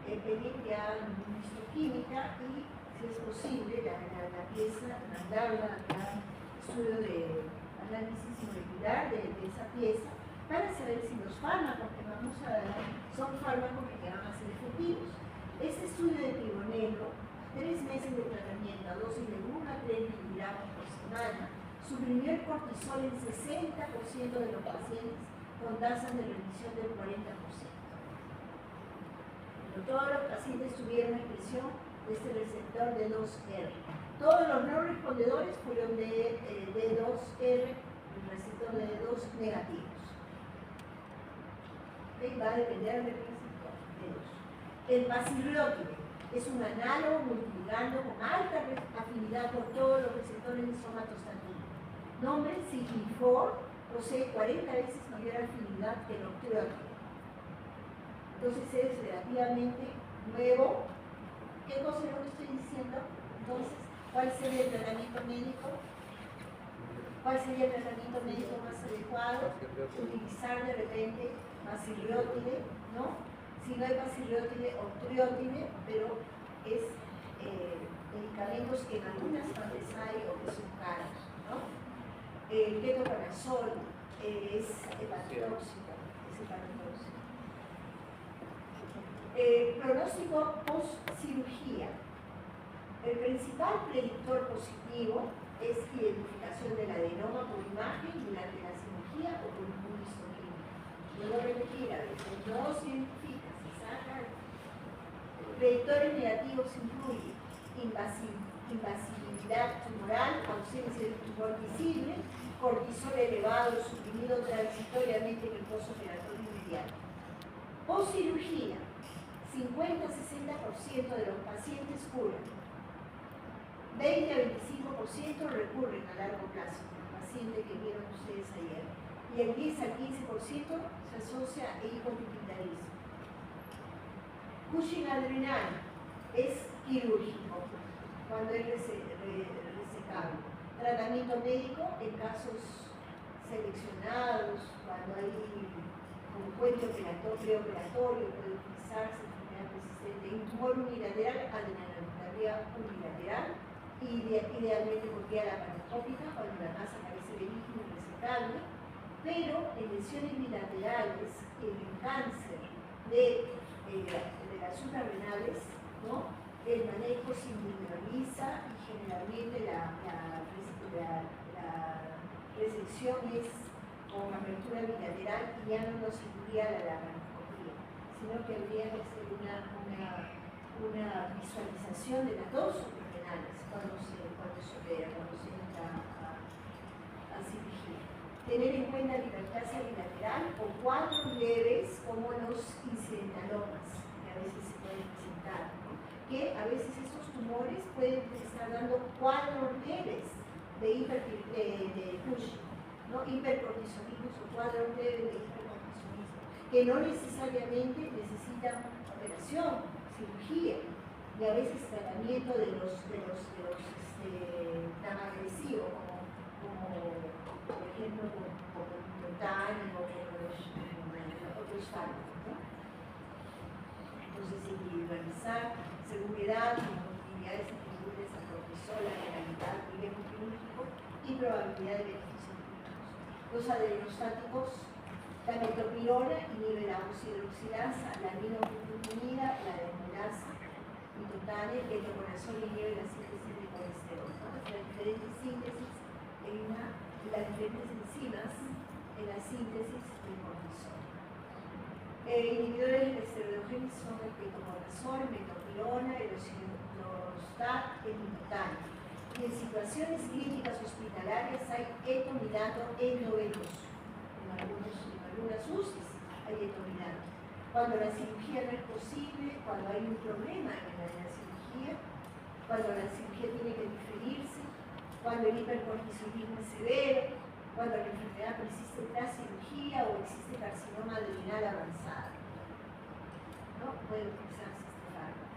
pedir que hagan histoquímica y, si es posible, la pieza, mandarla al estudio de análisis molecular de esa pieza para saber si los fármacos que vamos a dar son fármacos que van a ser efectivos. Este estudio de Pibonello, 3 meses de tratamiento a dosis de 1 a 3 miligramos por semana, suprimió el cortisol en 60% de los pacientes con tasas de remisión del 40%. Pero todos los pacientes tuvieron expresión de este receptor D2R. Todos los no respondedores fueron de D2R, el receptor de D2 negativos. Va a depender del receptor D2. El pasirotide es un análogo multiligando con alta afinidad por todos los receptores de somatostatina. Nombre Signifor, posee 40 veces mayor afinidad que el octreotide. Entonces es relativamente nuevo. ¿Qué cosa es lo que estoy diciendo? Entonces, ¿cuál sería el tratamiento médico? ¿Cuál sería el tratamiento médico más adecuado? Utilizar de repente pasirotide, ¿no? Si no hay pasirotide, octreotide, pero es medicamentos que en algunas partes hay o que son caros, ¿no? El ketoconazol es hepatotóxico, pronóstico post-cirugía. El principal predictor positivo es identificación del adenoma por imagen durante la cirugía o por un histoquímico. Vuelvo a repetir, a veces no se identifica, se saca. Predictores negativos incluyen invasibilidad tumoral, ausencia de tumor visible, cortisol elevado suprimido transitoriamente en el postoperatorio inmediato. Post-cirugía, 50-60% de los pacientes curan. 20 a 25% recurren a largo plazo, el paciente que vieron ustedes ayer. Y el 10 a 15% se asocia a hipopituitarismo. Cushing adrenal es quirúrgico, cuando es resecable. Tratamiento médico en casos seleccionados, cuando hay un puente preoperatorio, puede utilizarse enfermedad persistente. En tumor unilateral, adrenalopatía unilateral, y idealmente por vía laparoscópica, cuando la masa parece benigna y resecable, pero en lesiones bilaterales, en el cáncer de las suprarrenales, ¿no? El manejo se individualiza y generalmente la resección es con apertura bilateral y ya no nos incluía la laparoscopía, sino que habría que hacer una visualización de las dos suprarrenales cuando se entra a cirugía. Tener en cuenta la hiperplasia bilateral o cuadros leves como los incidentalomas, que a veces se pueden presentar, ¿no? Que a veces estos tumores pueden estar dando cuadros leves de Cushing, ¿no? Hipercortisolismo o cuadros leves de hipercortisolismo, que no necesariamente necesitan operación, cirugía, y a veces tratamiento de los tan agresivos como por ejemplo como el glutáneo o los otros fármacos, ¿no? Entonces individualizar seguridad, utilidades atribuibles a cortisol, a realidad, riesgo quirúrgico y probabilidad de beneficios clínicos. Los adrenostáticos, la metopirona inhibe la oxidroxilasa, la aminoglutamina, la desmolasa, mitotane, el ketoconazol inhibe la síntesis de colesterol. ¿No? Las diferentes síntesis las diferentes enzimas en la síntesis del cortisol. Inhibidores de la esteroidogénesis son el ketoconazol, metopirona, el orostat, el minotan. Y en situaciones clínicas hospitalarias hay etomidato endovenoso. En algunas UCIs hay etomidato. Cuando la cirugía no es posible, cuando hay un problema en la cirugía, cuando la cirugía tiene que diferirse, cuando el hipercortisolismo es severo, cuando la enfermedad persiste tras cirugía o existe carcinoma adrenal avanzado. ¿No? Puede utilizarse este fármaco.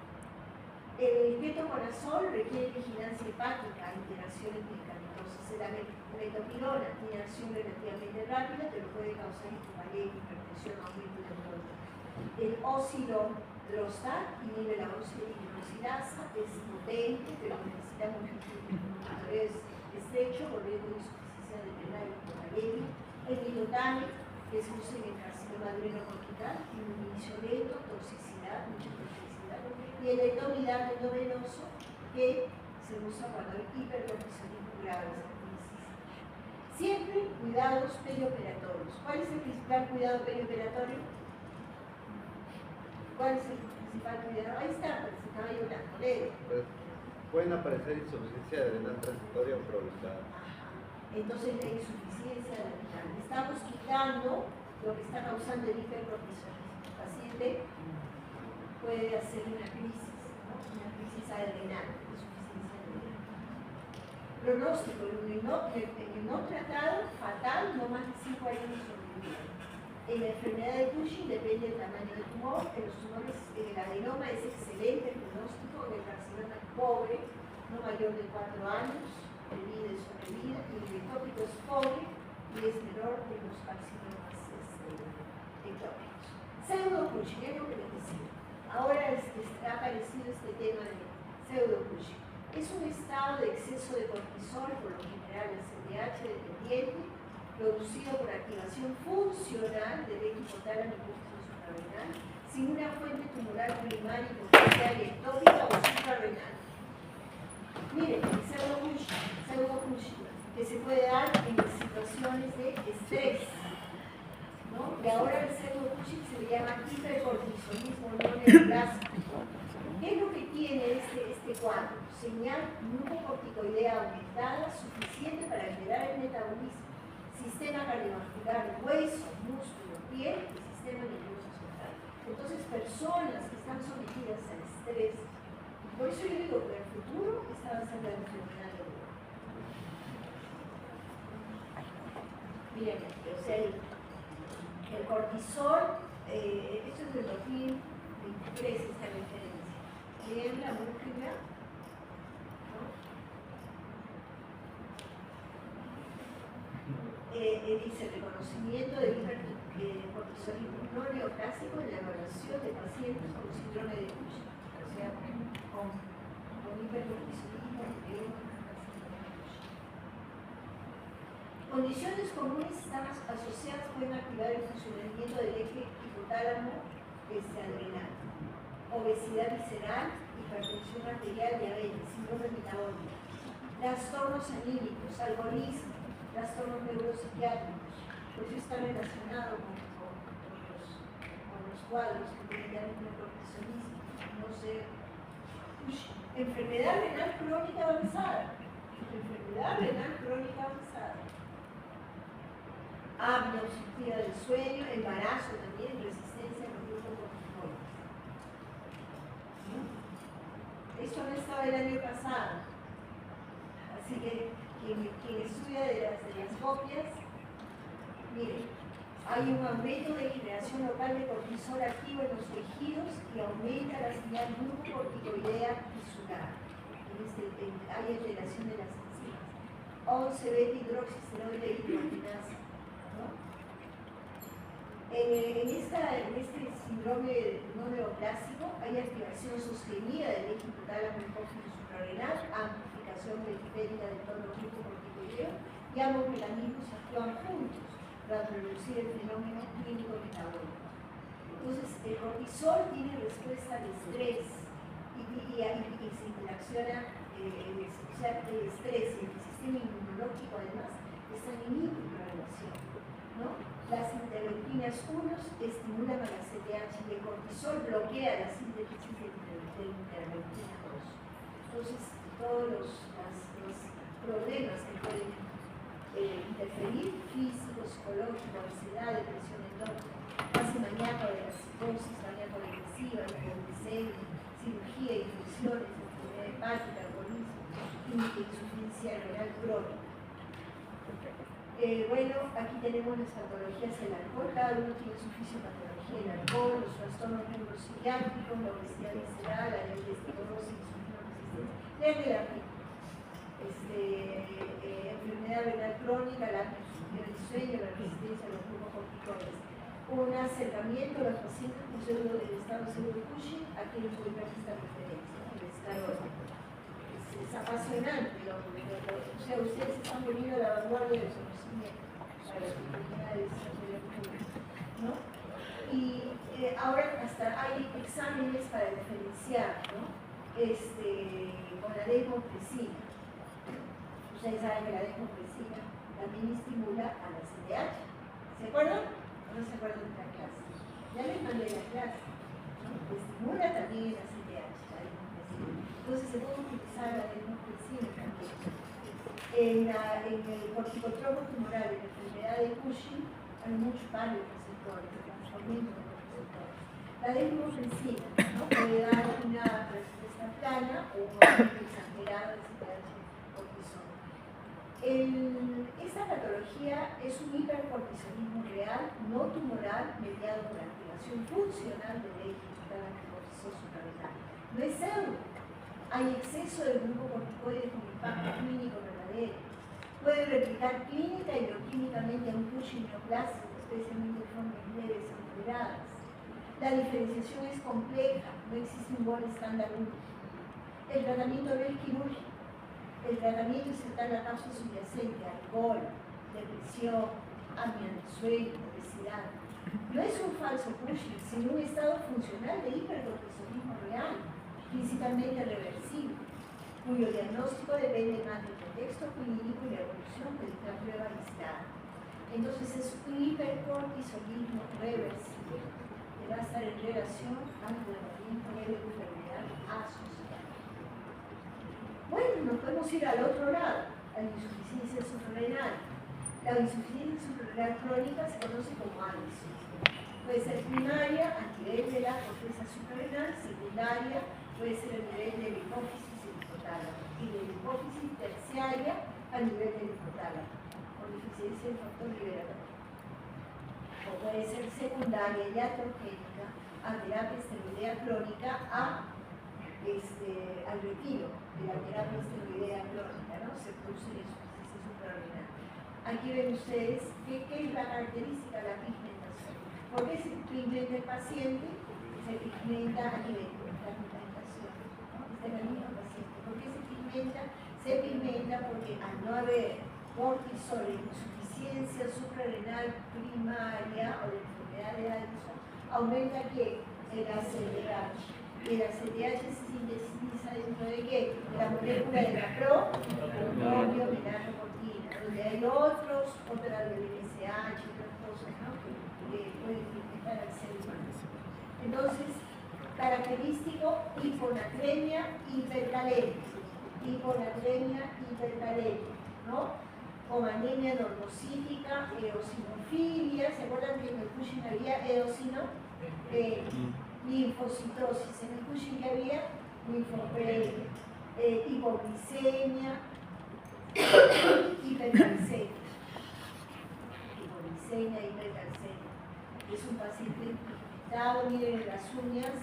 El ketoconazol requiere vigilancia hepática, interacciones medicamentosas. La metopirona tiene acción relativamente rápida, pero puede causar hipocalemia, hipertensión, aumento de dolor. El osilodrostat inhibe la oxidilinosidasa, es potente, pero necesita multiplicadores estrecho por riesgo de insuficiencia renal y hipocalemia. El minotan, que se usa en el carcinoma adrenocortical, tiene un inicio lento, toxicidad, mucha toxicidad. Y el etomidato endovenoso, que se usa cuando hay hipercortisolismo grave. Siempre cuidados perioperatorios. ¿Cuál es el principal cuidado perioperatorio? ¿Cuál es el principal cuidado? Ahí está, pues estaba llorando, leo. Pues, pueden aparecer insuficiencia adrenal transitoria o prolongada. Entonces la insuficiencia adrenal. Estamos quitando lo que está causando el hipercortisolismo. El paciente puede hacer una crisis, ¿no? Una crisis adrenal, insuficiencia adrenal. Pronóstico, en el no tratado, fatal, no más de 5 años de sobrevida. En la enfermedad de Cushing depende del tamaño del tumor. En los tumores, el adenoma es excelente el pronóstico, en el carcinoma es pobre, no mayor de 4 años, de vida y sobrevida, y el ectópico es pobre y es menor que los carcinomas ectópicos. Pseudo-Cushing, es lo que les decía. Ahora ha aparecido este tema de pseudo-Cushing. Es un estado de exceso de cortisol, por lo general el CDH dependiente, producido por activación funcional del hipotálamo hipófisis suprarrenal, sin una fuente tumoral primaria potencial ectópica o suprarrenal. Miren, el pseudo-Cushing, que se puede dar en situaciones de estrés, ¿no? Y ahora el pseudo-Cushing se le llama hipercortisolismo no neoplásico. ¿Qué es lo que tiene este cuadro? Señal glucocorticoidea aumentada suficiente para alterar el metabolismo, sistema cardiovascular, hueso, músculo, piel y sistema nervioso central. Entonces, personas que están sometidas al estrés, por eso yo digo que el futuro está avanzando la enfermedad de dolor. Miren, o sea, el cortisol, esto es del 2023, esta referencia. Leer la brújula, ¿no? Dice reconocimiento del hipercortisolismo no neoplásico en la evaluación de pacientes con síndrome de Cushing, o sea, con hipercortisolismo Condiciones comunes están asociadas, pueden activar el funcionamiento del eje hipotálamo adrenal. Obesidad visceral, hipertensión arterial, diabetes, síndrome metabólico, trastornos anímicos, alcoholismo, trastornos neuropsiquiátricos, pues eso está relacionado con los cuadros que tienen hipercortisolismo, no sé, enfermedad renal crónica avanzada, apnea obstructiva del sueño, embarazo también, resistencia a los glucocorticoides. Esto no estaba el año pasado. Así que quien estudia de las copias, miren, hay un aumento de generación local de cortisol activo en los tejidos y aumenta la señal glucocorticoidea tisular. Hay alteración de las enzimas. 11-beta-hidroxisteroide hidrogenasa. ¿No? En este síndrome no neoplásico hay activación sostenida del eje hipotálamo hipófisis suprarrenal, amplificación periférica del tono glucocorticoideo y ambos mecanismos actúan juntos para producir el fenómeno clínico metabólico. Entonces, el cortisol tiene respuesta al estrés y se interacciona, el estrés y el sistema inmunológico además están en íntima relación. ¿no? Las interleuquinas 1 estimulan a la CTH y el cortisol bloquea la síntesis de interleuquina 2. Entonces, todos los problemas que pueden interferir, físico, psicológico, ansiedad, depresión endógena, fase maníaco de la psicosis, maníaco depresiva, hipoglucemia, cirugía, infecciones, enfermedad hepática, alcoholismo, insuficiencia renal crónica. Bueno, aquí tenemos las patologías del alcohol, cada uno tiene su fisiopatología del alcohol, los trastornos neuropsiquiátricos, la obesidad visceral, la diabetes tipo 2, insulina resistencia, enfermedad renal crónica, la disfunción del sueño, la resistencia a los glucocorticoides. Un acercamiento a los pacientes con estado seguro de Cushing, aquí les voy a dar esta referencia, el estado es apasionante, o sea, ustedes están poniendo a la vanguardia del conocimiento para las comunidades públicas, ¿no? Y ahora hasta hay exámenes para diferenciar, ¿no? Con la desmorfesina. Ustedes saben que la desmorfesina también estimula a la CTH. ¿Se acuerdan? ¿O no se acuerdan de la clase? Ya les mandé la clase, ¿no? Estimula también la CTH, la desmorfesina. Entonces se puede utilizar la desmorfesina también. En el corticotropo tumoral, en la enfermedad de Cushing, hay muchos varios receptores, transformientos de los receptores. La desmorfesina, ¿no? Puede dar una respuesta plana o un aumento exagerado de CTH cortisol. Esta patología es un hipercortisolismo real, no tumoral, mediado por activación funcional de la ejecutada de cortisol suprarrenal. No es pseudo. Hay exceso de glucocorticoides con impacto clínico verdadero. Puede replicar clínica y bioquímicamente a un Cushing neoplásico, especialmente en formas leves o moderadas. La diferenciación es compleja, no existe un buen estándar único. El tratamiento no es quirúrgico. El tratamiento es tratar la causa subyacente, alcohol, depresión, apnea del sueño, obesidad. No es un falso Cushing, sino un estado funcional de hipercortisolismo real, principalmente reversible, cuyo diagnóstico depende más del contexto clínico y la evolución de la prueba aislada. Entonces es un hipercortisolismo reversible que va a estar en relación al tratamiento de la enfermedad asociada. Bueno, nos podemos ir al otro lado, a la insuficiencia suprarrenal. La insuficiencia suprarrenal crónica se conoce como ANSI. Puede ser primaria a nivel de la corteza suprarrenal, secundaria puede ser a nivel de la hipófisis y el hipotálamo, y de la hipófisis terciaria a nivel del hipotálamo, con deficiencia del factor liberador. O puede ser secundaria y iatrogénica a terapia esteroidea crónica al retiro de la terapia esteroidea crónica, ¿no? Se produce la insuficiencia suprarrenal. Aquí ven ustedes qué es la característica de la pigmentación. ¿Por qué se pigmenta el paciente? Se pigmenta a nivel de la pigmentación, ¿no? Este es el mismo paciente. ¿Por qué se pigmenta? Se pigmenta porque al no haber cortisol en insuficiencia suprarrenal primaria o de enfermedad de Addison, aumenta ¿qué? El ACTH. Y la CTH se sintetiza dentro de ¿qué? De la molécula de la propiomenatocortina, donde hay otras del LSH, otras cosas, ¿no? que pueden pigmentar al ser humano. Entonces, característico, hiponatremia, hipercalemia. Hiponatremia, hipercalemia, ¿no? Con anemia normocítica, eosinofilia. ¿Se acuerdan que en el Cushing había eosino? Linfocitosis. En el Cushing que había linfopenia, hipoglicemia, hipercalcemia. Hipoglicemia, hipercalcemia. Es un paciente pigmentado, miren las uñas,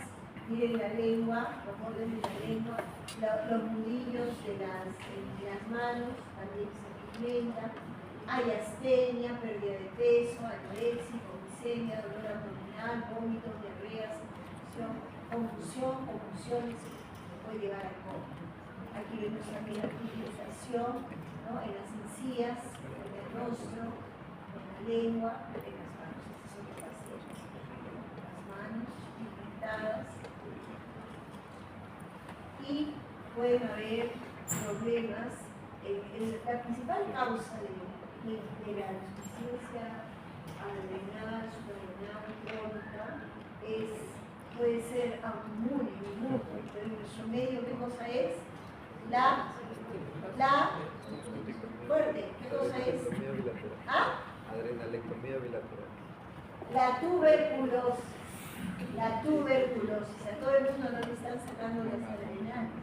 miren la lengua, los bordes de la lengua, los nudillos de las manos también se pigmentan. Hay astenia, pérdida de peso, anorexia, hipoglicemia, dolor abdominal, vómitos, diarreas, confusiones que puede llevar al coma. Aquí vemos también la pigmentación, ¿no? En las encías, en el rostro, en la lengua, en las manos. Estos son los pacientes. Las manos pigmentadas. Y pueden haber problemas. La principal causa de la insuficiencia adrenal, suprarrenal, crónica, puede ser autoinmune, inmune, pero en nuestro medio, ¿qué cosa es? La fuerte, ¿qué cosa es? Adrenalectomía bilateral. ¿Ah? Adrenalectomía bilateral. La tuberculosis. La tuberculosis. A todo el mundo no le están sacando las adrenales.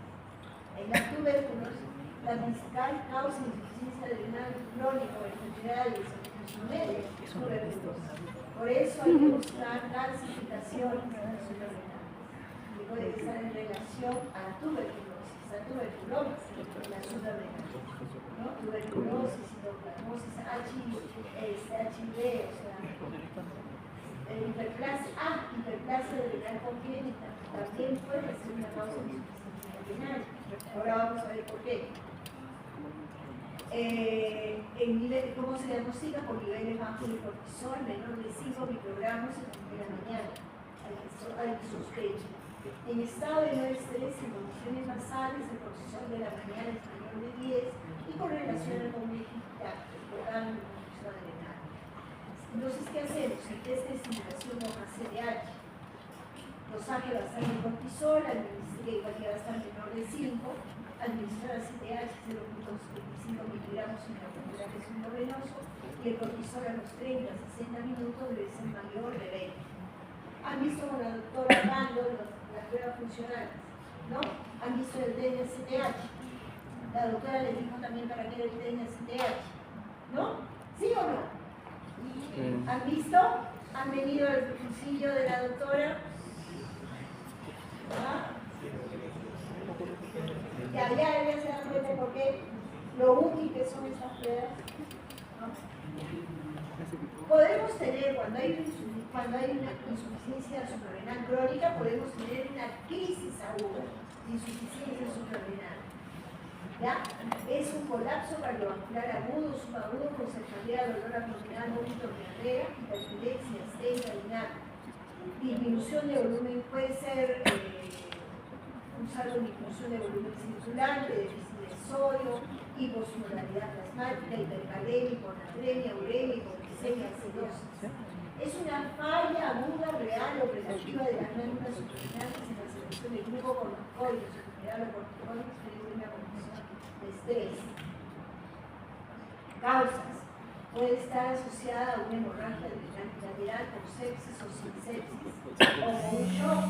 En la tuberculosis, la principal causa de insuficiencia adrenal crónica o enfermedades media es tuberculosis. Por eso hay que buscar calcificaciones en la suprarrenal, que puede estar en relación a la tuberculosis, la suprarrenal, ¿no? Tuberculosis, citoplasmosis, HIV, o sea, hiperplasia adrenal congénita también puede ser una causa de insuficiencia adrenal. Ahora vamos a ver por qué. ¿Cómo se diagnostica? Por niveles bajos de cortisol, menor de 5 microgramos en la mañana, hay sospecha. En estado de no estrés, en condiciones basales, el cortisol de la mañana es menor de 10 y correlaciona con una eficaz de cortisol adrenal. Entonces, ¿qué hacemos? El test de estimulación baja CDH, dosaje basal de cortisol, que va a estar menor de 5, administrar CDH 0.25 miligramos en la primera presión venoso y el cortisol a los 30 a 60 minutos debe ser mayor de 20. Han visto con la doctora Pando las pruebas funcionales, ¿no? Han visto el DNCTH. La doctora les dijo también para qué era el DNCTH, ¿no? ¿Sí o no? ¿Han visto? ¿Han venido al cursillo de la doctora? ¿Ah? Ya se dan cuenta por qué lo útil que son estas pruebas, ¿no? Podemos tener, cuando hay una insuficiencia suprarrenal crónica, podemos tener una crisis aguda de insuficiencia suprarrenal. ¿Ya? Es un colapso cardiovascular agudo, subagudo, con cefalea, dolor abdominal, vómito, diarrea, hiperpiresia, astenia, renal. Disminución de volumen puede ser un saldo de disminución de volumen circulante, déficit de sodio, hiposmolaridad plasmática, hipercalemia, hiponatremia, uremia, hipoglicemia, acidosis. Es una falla aguda, real o relativa de las glándulas suprarrenales en la secreción de glucocorticoides, en general o corticoides, frente a una condición de estrés. Causas. Puede estar asociada a una hemorragia lateral con sepsis o sin sepsis, o con un shock,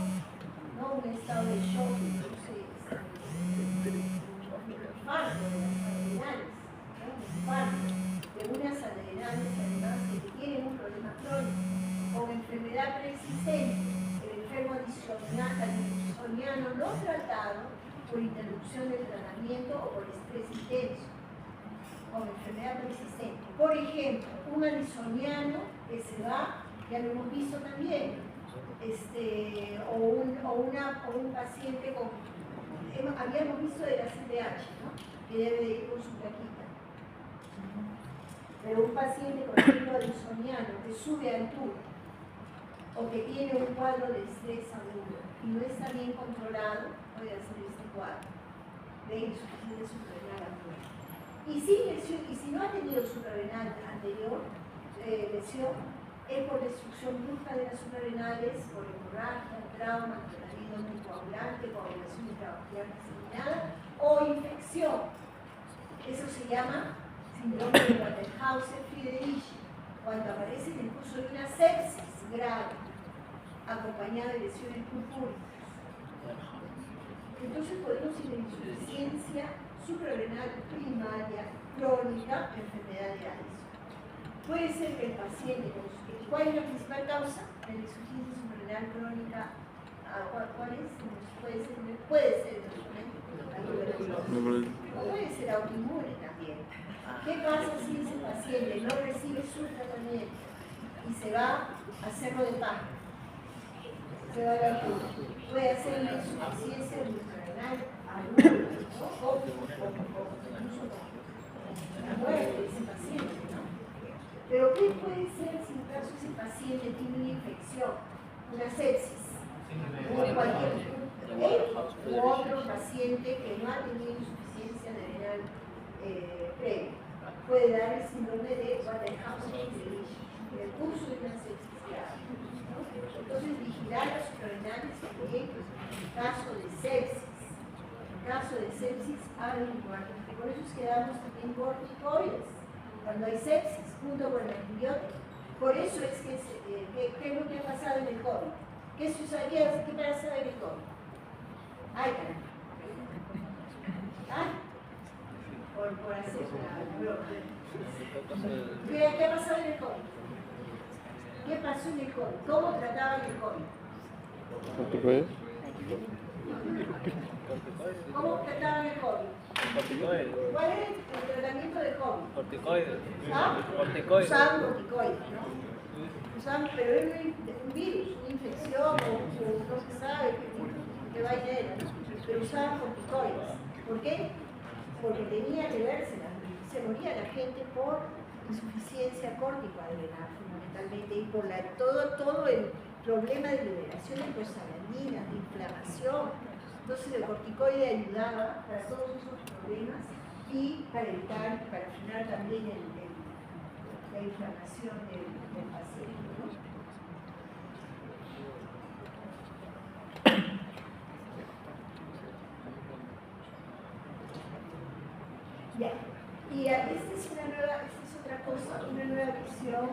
¿no? Un estado de shock que produce infarto de las adrenales, ¿no? Infarto de unas adrenales además que tienen un problema crónico, con enfermedad preexistente, el enfermo anisoniano no tratado por interrupción del tratamiento o por estrés intenso, con enfermedad persistente. Por ejemplo, un anisoniano que se va, ya lo hemos visto también, o un paciente con, habíamos visto de la CDH, ¿no? Que debe de ir con su plaquita. Pero un paciente, por ejemplo, anisoniano que sube a altura o que tiene un cuadro de estrés agudo y no está bien controlado, puede hacer este cuadro de insuficiencia suprarrenal aguda. Y si no ha tenido suprarrenal anterior, lesión, es por destrucción brusca de las suprarrenales, por hemorragia, trauma, tratamiento anticoagulante, coagulación intravascular diseminada o infección. Eso se llama síndrome de Waterhauser-Friedrich, cuando aparece en el curso de una sepsis grave, acompañada de lesiones purpúricas. Entonces podemos ir en insuficiencia suprarrenal primaria, crónica, enfermedad de Addison. Puede ser que el paciente, ¿cuál es la principal causa de la insuficiencia suprarrenal crónica? ¿Cuál es? Puede ser la tuberculosis. O puede ser autoinmune también. ¿Qué pasa si ese paciente no recibe su tratamiento y se va a Cerro de Paja? Se va a la altura. Puede hacer una insuficiencia suprarrenal aguda, ¿no? O incluso la muerte de ese paciente, ¿no? Pero ¿qué puede ser si en caso ese paciente tiene una infección, una sepsis, o cualquier u otro paciente que no ha tenido insuficiencia adrenal previa? Puede dar el síndrome de Waterhauser-Friedrich. en el curso de una sepsis grave, ¿no? Entonces, vigilar los suprarrenales también en caso de sepsis. En caso de sepsis, averiguar. Por eso es que damos también corticoides cuando hay sepsis, junto con el antibiótico. Por eso es que, ¿qué es lo que ha pasado en el COVID? ¿Qué pasa en el COVID? Ay, caramba. Ay, por hacer una broma. ¿Qué ha pasado en el COVID? ¿Qué pasó en el COVID? ¿Cómo trataban el COVID? ¿Corticoides? ¿Cómo trataban el COVID? Corticoides. ¿Cuál es el tratamiento del COVID? Corticoides. ¿Ah? Corticoides. Usaban corticoides, ¿no? Usaban, pero es un virus, una infección, o no se sabe qué vaina era, ¿no? Pero usaban corticoides. ¿Por qué? Porque tenía que verse, se moría la gente por insuficiencia córtico-adrenal, fundamentalmente, y por todo el problema de liberación de prostaglandinas, de inflamación. Entonces el corticoide ayudaba para todos esos problemas y para evitar, para frenar también la inflamación del paciente, ¿no? Ya. Y esta es otra cosa, una nueva visión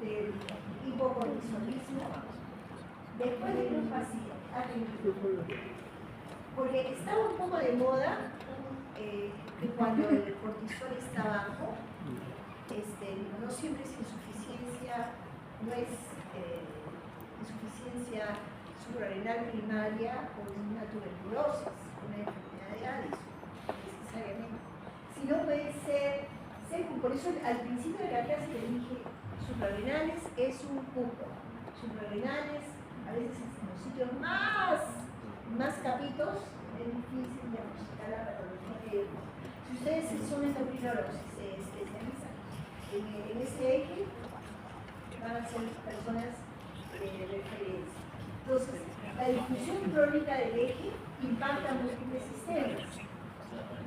del hipocortisolismo después de los pacientes. Porque estaba un poco de moda que cuando el cortisol está bajo, no siempre es insuficiencia, no es insuficiencia suprarrenal primaria o una tuberculosis, una enfermedad de Addison, necesariamente. Sino puede ser, por eso al principio de la clase le dije, suprarrenales es un cupo. Suprarrenales, a veces en los sitios más capitos, es difícil diagnosticar la patología. Si ustedes son endocrinólogos y se especializan en ese eje, van a ser personas de referencia. Entonces, la disfunción crónica del eje impacta múltiples sistemas.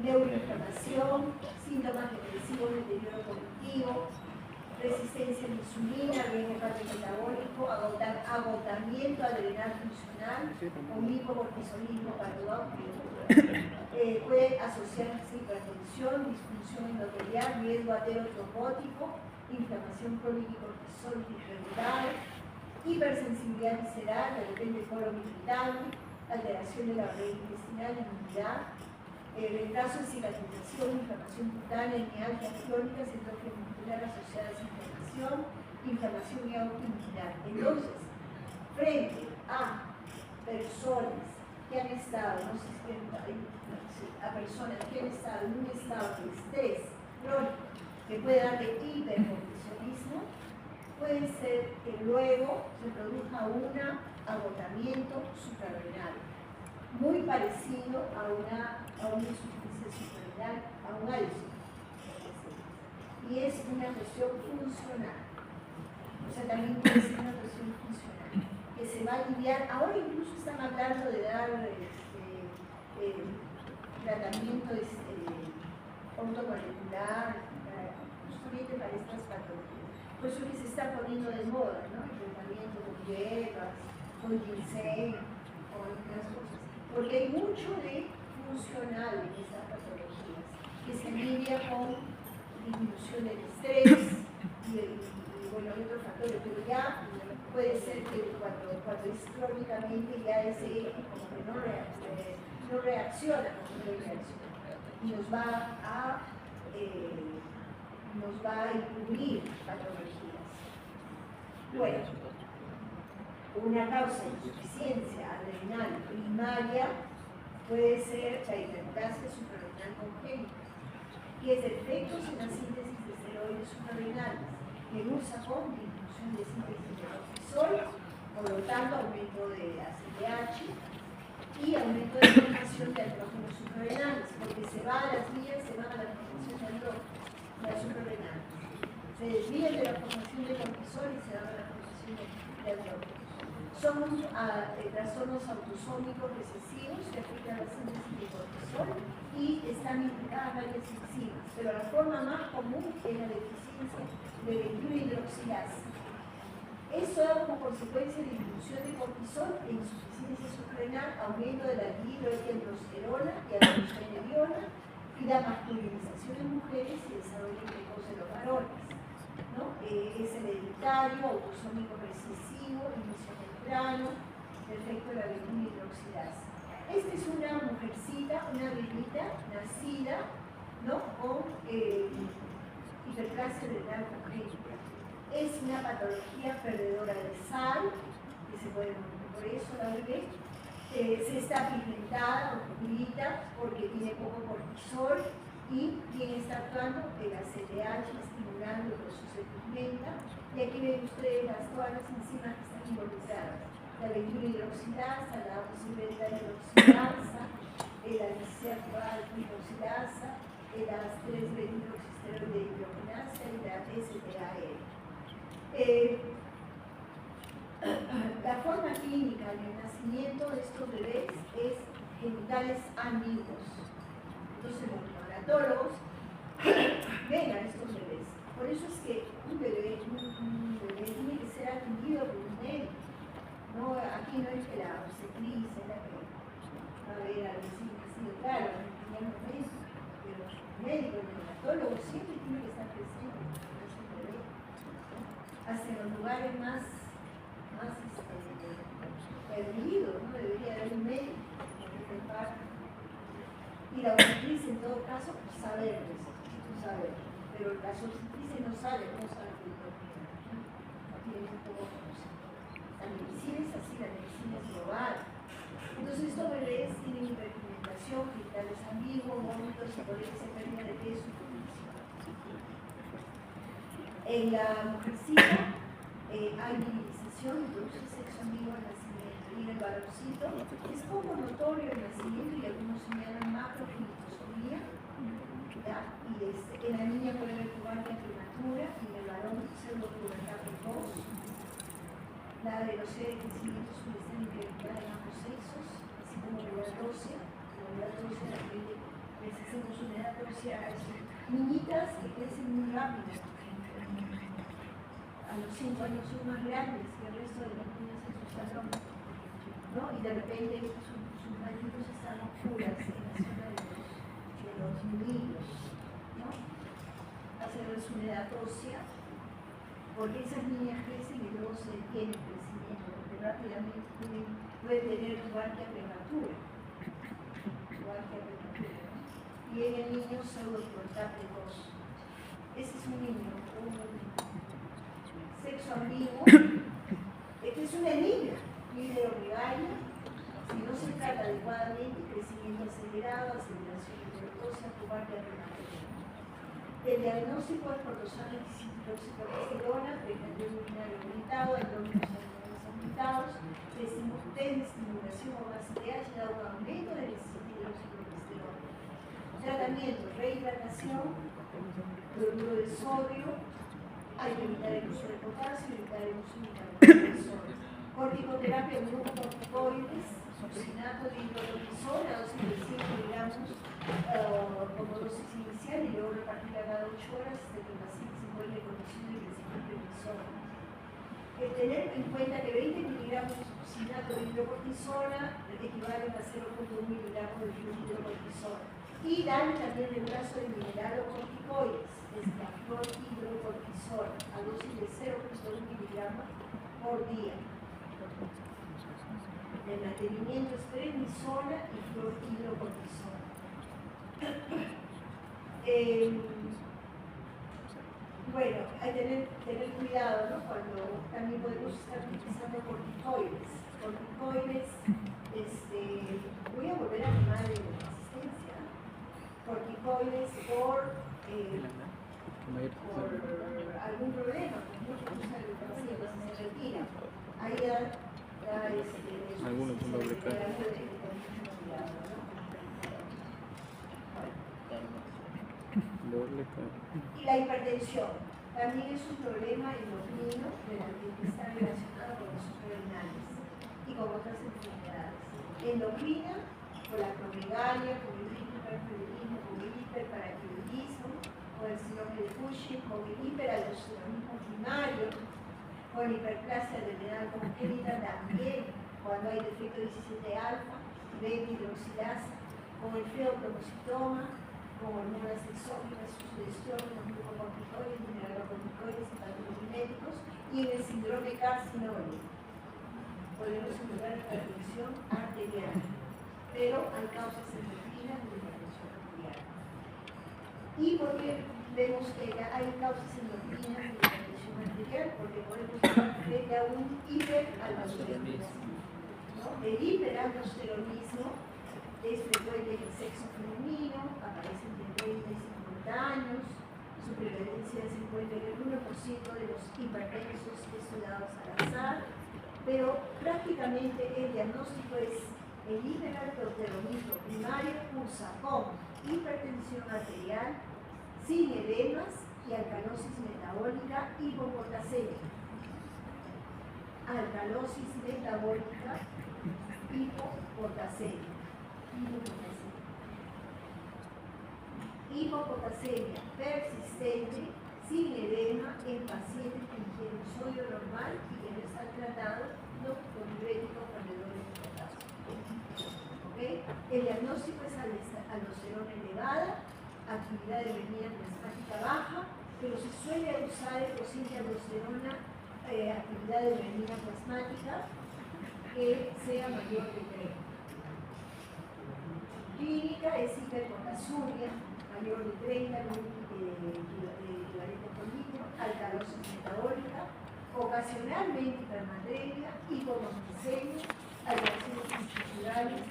Neuroinflamación, síntomas depresivos de deterioro cognitivo, resistencia a la insulina, riesgo cardiometabólico, agotamiento adrenal funcional o hipocortisolismo puede asociarse a hipertensión, disfunción endotelial, riesgo aterotrombótico, inflamación crónica y cortisol irregular, hipersensibilidad visceral, de repente colon irritable, alteración de la barrera intestinal, inmunidad, retraso en cicatrización, inflamación cutánea, mialgias crónicas, atrofia muscular asociadas a inflamación, inflamación y autoinmunidad. Entonces, frente a personas que han estado, no sé si a personas que han estado en un estado de estrés crónico que puede dar de hipercortisolismo, puede ser que luego se produzca un agotamiento suprarrenal, muy parecido a una insuficiencia suprarrenal, a un Addison. Y es una cuestión funcional. O sea, también puede ser una cuestión funcional, que se va a aliviar. Ahora incluso están hablando de dar tratamiento automolecular, justamente para estas patologías. Por eso que se está poniendo de moda, ¿no? El tratamiento con hierbas, con ginseng, con otras cosas. Porque hay mucho de funcional en estas patologías, que se alivia con disminución del estrés y bueno, otros factores, pero ya puede ser que cuando es crónicamente ya ese eje como que no reacciona como debe reaccionar y nos va a incluir patologías. Bueno, una causa de insuficiencia adrenal primaria puede ser la hiperplasia suprarrenal congénita, que es defectos en la síntesis de esteroides suprarrenales, que usa con disminución de síntesis de cortisol, por lo tanto aumento de ACTH y aumento de formación de andrógenos suprarrenales, porque se van a las vías, se van a la formación de andrógenos, las suprarrenales. Se desvían de la formación de cortisol y se van a la formación de andrógenos. Son trastornos autosómicos recesivos que afectan la síntesis de cortisol y y están implicadas varias enzimas, pero la forma más común es la deficiencia de 21-hidroxilasa. Esto da como consecuencia la disminución de cortisol e insuficiencia suprarrenal, aumento de la dihidroetilandrosterona y androstenediona, y la masculinización en mujeres y desarrollo precoz de los varones, ¿no? Es hereditario, autosómico recesivo, inicio temprano, efecto de la 21-hidroxilasa. Esta es una mujercita, una bebita nacida, ¿no? Con hiperplasia renal congénita. Es una patología perdedora de sal, que se puede morir por eso la bebé. Se está pigmentada, oscurita, porque tiene poco cortisol y quien está actuando el ACTH estimulando el proceso de pigmenta. Y aquí ven ustedes todas las enzimas que están involucradas. La 21-hidroxilasa, la oxibeta-hidroxilasa, la alfa-hidroxilasa, las 3-beta-hidroxisteroide hidrogenasa y la STAR. La forma clínica del nacimiento de estos bebés es genitales ambiguos. Entonces los neonatólogos ven a estos bebés. Por eso es que un bebé tiene que ser atendido por un médico. No, aquí no es que la obstetricia es la que va a ver al vecino nacido, claro, no es médico, pero el médico, el neonatólogo siempre tiene que estar presente en ese bebé. Hasta en los lugares más perdidos, ¿no? Debería haber un médico que prepara. Y la obstetricia en todo caso, pues saber, pero las obstetricias no saben que no tienen un poco conocimiento. La medicina es así, la medicina es global. Entonces estos bebés tienen hiperpigmentación, genitales ambiguos, vómitos, hiporesia, pérdida de peso y condición. En la mujercita hay virilización, produce sexo ambiguo al nacimiento. Y en el varoncito es poco notorio el nacimiento y algunos señalan macrofinitosomía. Y en la niña puede haber pubertad prematura y en el varón pseudopubertad precoz. La velocidad de crecimiento suele estar incrementada en ambos sexos, así como la edad ósea. La edad ósea, les hacemos una edad ósea a niñitas que crecen muy rápido. A los 5 años son más grandes que el resto de las niñas en su salón, ¿no? Y de repente sus manitos están oscuras en la zona de los nudillos, ¿no? Hacerles una edad ósea, porque esas niñas crecen y luego se detienen el crecimiento, porque rápidamente pueden tener pubertad prematura, ¿no? Y en el niño pseudopubertad precoz. Ese es un niño, sexo ambiguo. Esta es una niña, tiene orgalia, si no se trata adecuadamente, crecimiento acelerado, aceleración hipertóxica, pubertad prematura. El diagnóstico es por los hidroxicortisona, precandium urinario aumentado, endógenos aumentados, test de estimulación o ACTH da un aumento de la hidroxicortisona. Tratamiento, rehidratación, cloruro de sodio, hay que evitar el uso de potasio, evitar el uso de carbonato de sodio. Corticoterapia, glucocorticoides, succinato de hidrocortisona, dosis de 100 miligramos como dosis inicial y luego repartirla cada 8 horas hasta que el paciente se encuentre en condición de crecimiento emisora. Tener en cuenta que 20 miligramos de succinato de hidrocortisona equivalen a 0.1 miligramos de hidrocortisona. Y dan también el brazo de mineralocorticoides, es la fluorhidrocortisona, a dosis de 0.1 miligramos por día. El mantenimiento es prednisona y fluorhidrocortisona. Bueno, hay que tener cuidado, ¿no? Cuando también podemos estar utilizando corticoides. Voy a volver a mi madre de resistencia. Corticoides por algún problema, muchas cosas del paciente se retira. Ahí algunos son doble cara. Y la hipertensión también es un problema endocrino que está relacionado con los suprarrenales y con otras enfermedades. Endocrina, con la acromegalia, con el hiperferidismo, con hiperplasia adrenal congénita también, cuando hay defecto 17 alfa, beta-hidroxilasa, con el feoplomocitoma, con hormonas exógenas, sugestión, glucocorticoides, mineralocorticoides y patogénicos, y en el síndrome carcinógeno. Podemos encontrar la tensión arterial, pero hay causas endocrinas de la tensión arterial. ¿Y por qué vemos que hay causas endocrinas de la tensión arterial? Porque podemos estar frente a un hiperaldosteronismo, ¿no? El hiperaldosteronismo es frecuente en el sexo femenino, aparece entre 30 y 50 años, su prevalencia se encuentra en el 1% de los hipertensos estudiados al azar, pero prácticamente el diagnóstico es el hiperaldosteronismo primario cursa con hipertensión arterial, sin edemas y alcalosis metabólica hipopotasemia. Alcalosis metabólica hipopotasemia. Hipopotasemia persistente sin edema en pacientes que tienen sodio normal y que no están tratados con diuréticos perdedores de potasio. ¿Okay? El diagnóstico es aldosterona elevada, actividad de venina plasmática baja, pero se suele usar el cociente aldosterona, actividad de venina plasmática que sea mayor de 3. Clínica es hiperpotasuria, mayor de 30 equivalente por litro, alcalosis metabólica, ocasionalmente hipermadremia, hipomonosemia, alteraciones estructurales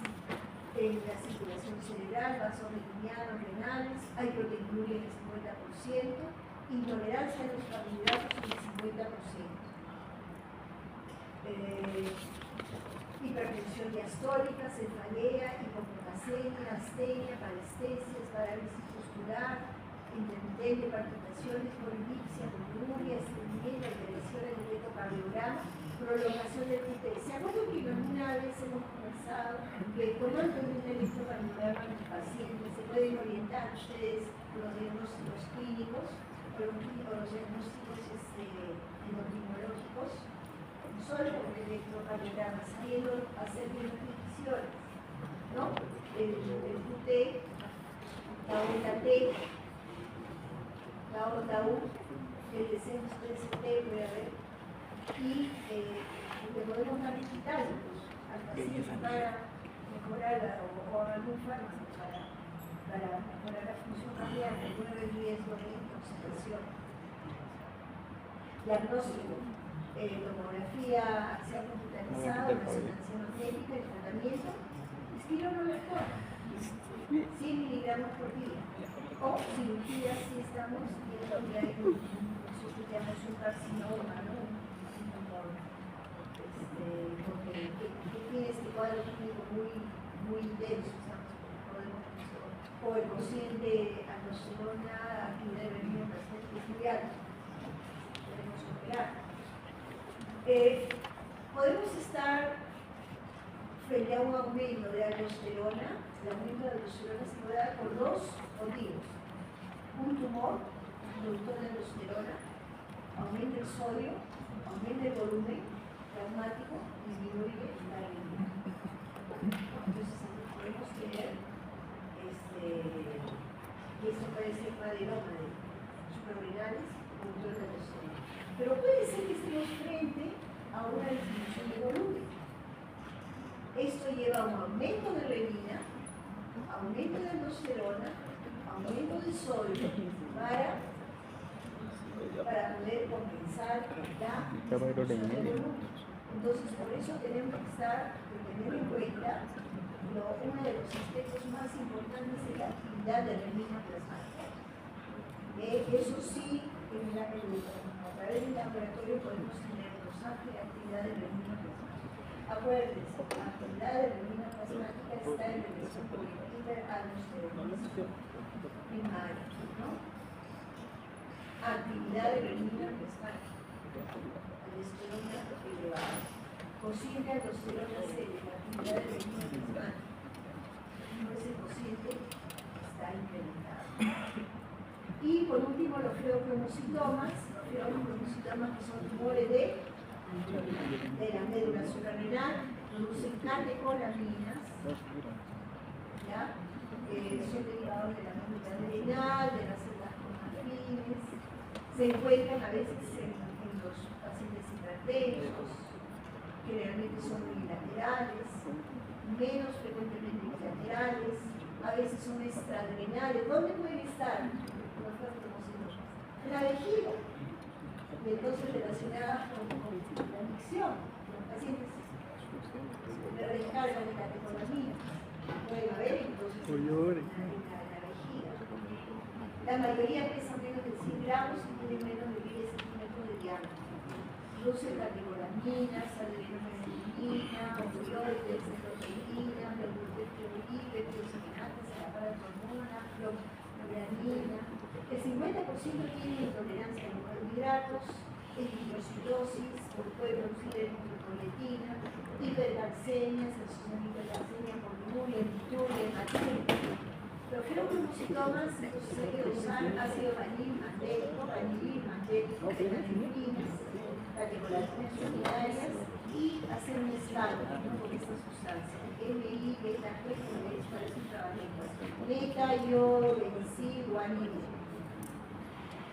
en la circulación cerebral, vasos retinianos, renales, hay proteinuria en el 50%, intolerancia a los carbohidratos en el 50%. Hipertensión diastólica, cefalea, hipopotasemia, astenia, parestesias, parálisis postural, intermitente, palpitaciones, polidipsia, poliuria, estreñimiento, alteraciones del electrocardiograma, prolongación del QT. ¿Se acuerdan que una vez hemos conversado que tomando un electrocardiograma en los pacientes se pueden orientar ustedes los diagnósticos clínicos o los diagnósticos endocrinológicos? Solo con el electrocardiograma, sabiendo hacer bien las mediciones, ¿no? El QT, la onda T, la onda U, el descenso del CT, puede haber, y le podemos dar hospitales al paciente para mejorar, o algún fármaco para mejorar la función cardíaca, alguna vez riesgo de intoxicación. Diagnóstico. Tomografía axial computarizada, resonancia magnética, el tratamiento, espironolactona, 100 miligramos por día, o cirugía si estamos viendo que hay nosotros llamamos un carcinoma, ¿no? Porque tiene este cuadro clínico muy intenso, o el cociente aldosterona, actividad de veneno plasmática es muy alto, podemos operar. Podemos estar frente a un aumento de aldosterona. El aumento de aldosterona se puede dar por dos motivos: un tumor, productor de aldosterona, aumenta el sodio, aumenta el volumen plasmático, disminuye la anemia. Entonces podemos tener y eso puede ser un adenoma de suprarrenales, productor de aldosterona. Pero puede ser que estemos frente a una disminución de volumen. Esto lleva a un aumento de renina, aumento de aldosterona, aumento de sodio para poder compensar la disminución de volumen. Entonces, por eso tenemos que tener en cuenta uno de los aspectos más importantes de la actividad de renina plasmática. Eso sí, a través del laboratorio podemos tener los ángeles de actividad de renina plasmática. Acuérdense, la actividad de renina plasmática está en relación con el hiperaldosteronismo primario, ¿no? Actividad de renina plasmática, aldosterona elevada. Cociente aldosterona seria, la actividad de renina plasmática. Ese cociente está incrementado. Y por último, los feocromocitomas que son tumores de de la médula suprarrenal, producen catecolaminas, ¿ya? Son derivados de la médula adrenal, de las células afines, se encuentran a veces en los pacientes hipertensos, generalmente son unilaterales, menos frecuentemente bilaterales, a veces son extraadrenales. ¿Dónde pueden estar? En la vejiga, y entonces relacionadas con la adicción, los pacientes de recarga de catecolamina pueden haber entonces en la vejiga. La mayoría pesan menos de 100 gramos y tienen menos de 10 centímetros de diámetro. Producen catecolaminas, adrenalina, opioides, proteína, peptidoglicos, a la paratormona, noradrenalina. El 50% tiene intolerancia a los carbohidratos, eritrocitosis, puede producir eritropoyetina, hipercalcemia, hipercalcemia por urea, lituria, hematímia. Los glucositomas, entonces hay que usar ácido vanilmandélico, fenanefrinas, catecolaminas unitarias y hacer un escándalo con esta sustancia. MI, beta, para sus trabalenguas. Beta, yodo, bencil, guanina.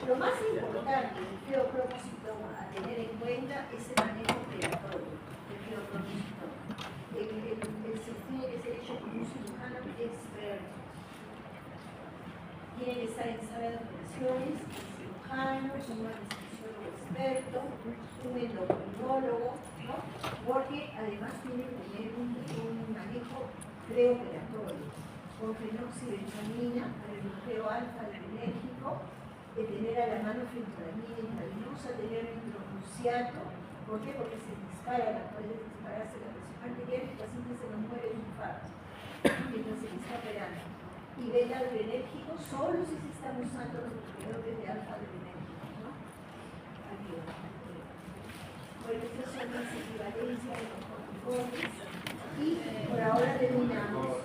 Lo más importante del fluorocromocitoma a tener en cuenta es el manejo operatorio del fluorocromocitoma. Tiene que ser hecho por un cirujano experto. Tiene que estar en sala de operaciones, un cirujano, un anestesiólogo experto, un endocrinólogo, ¿no? Porque además tiene que tener un manejo preoperatorio con fenoxibenzamina, para el bloqueo alfa-adrenérgico, de tener a la mano fentolamina intravenosa, tener nitrogluciato. ¿Por qué? Porque se dispara, puede dispararse la presión arterial y el paciente se nos muere de un infarto mientras se le está operando. Y beta-adrenérgico solo si se están usando los bloqueadores de alfa-adrenérgico, ¿no? Bueno, estas son las equivalencias de los corticoides y por ahora terminamos.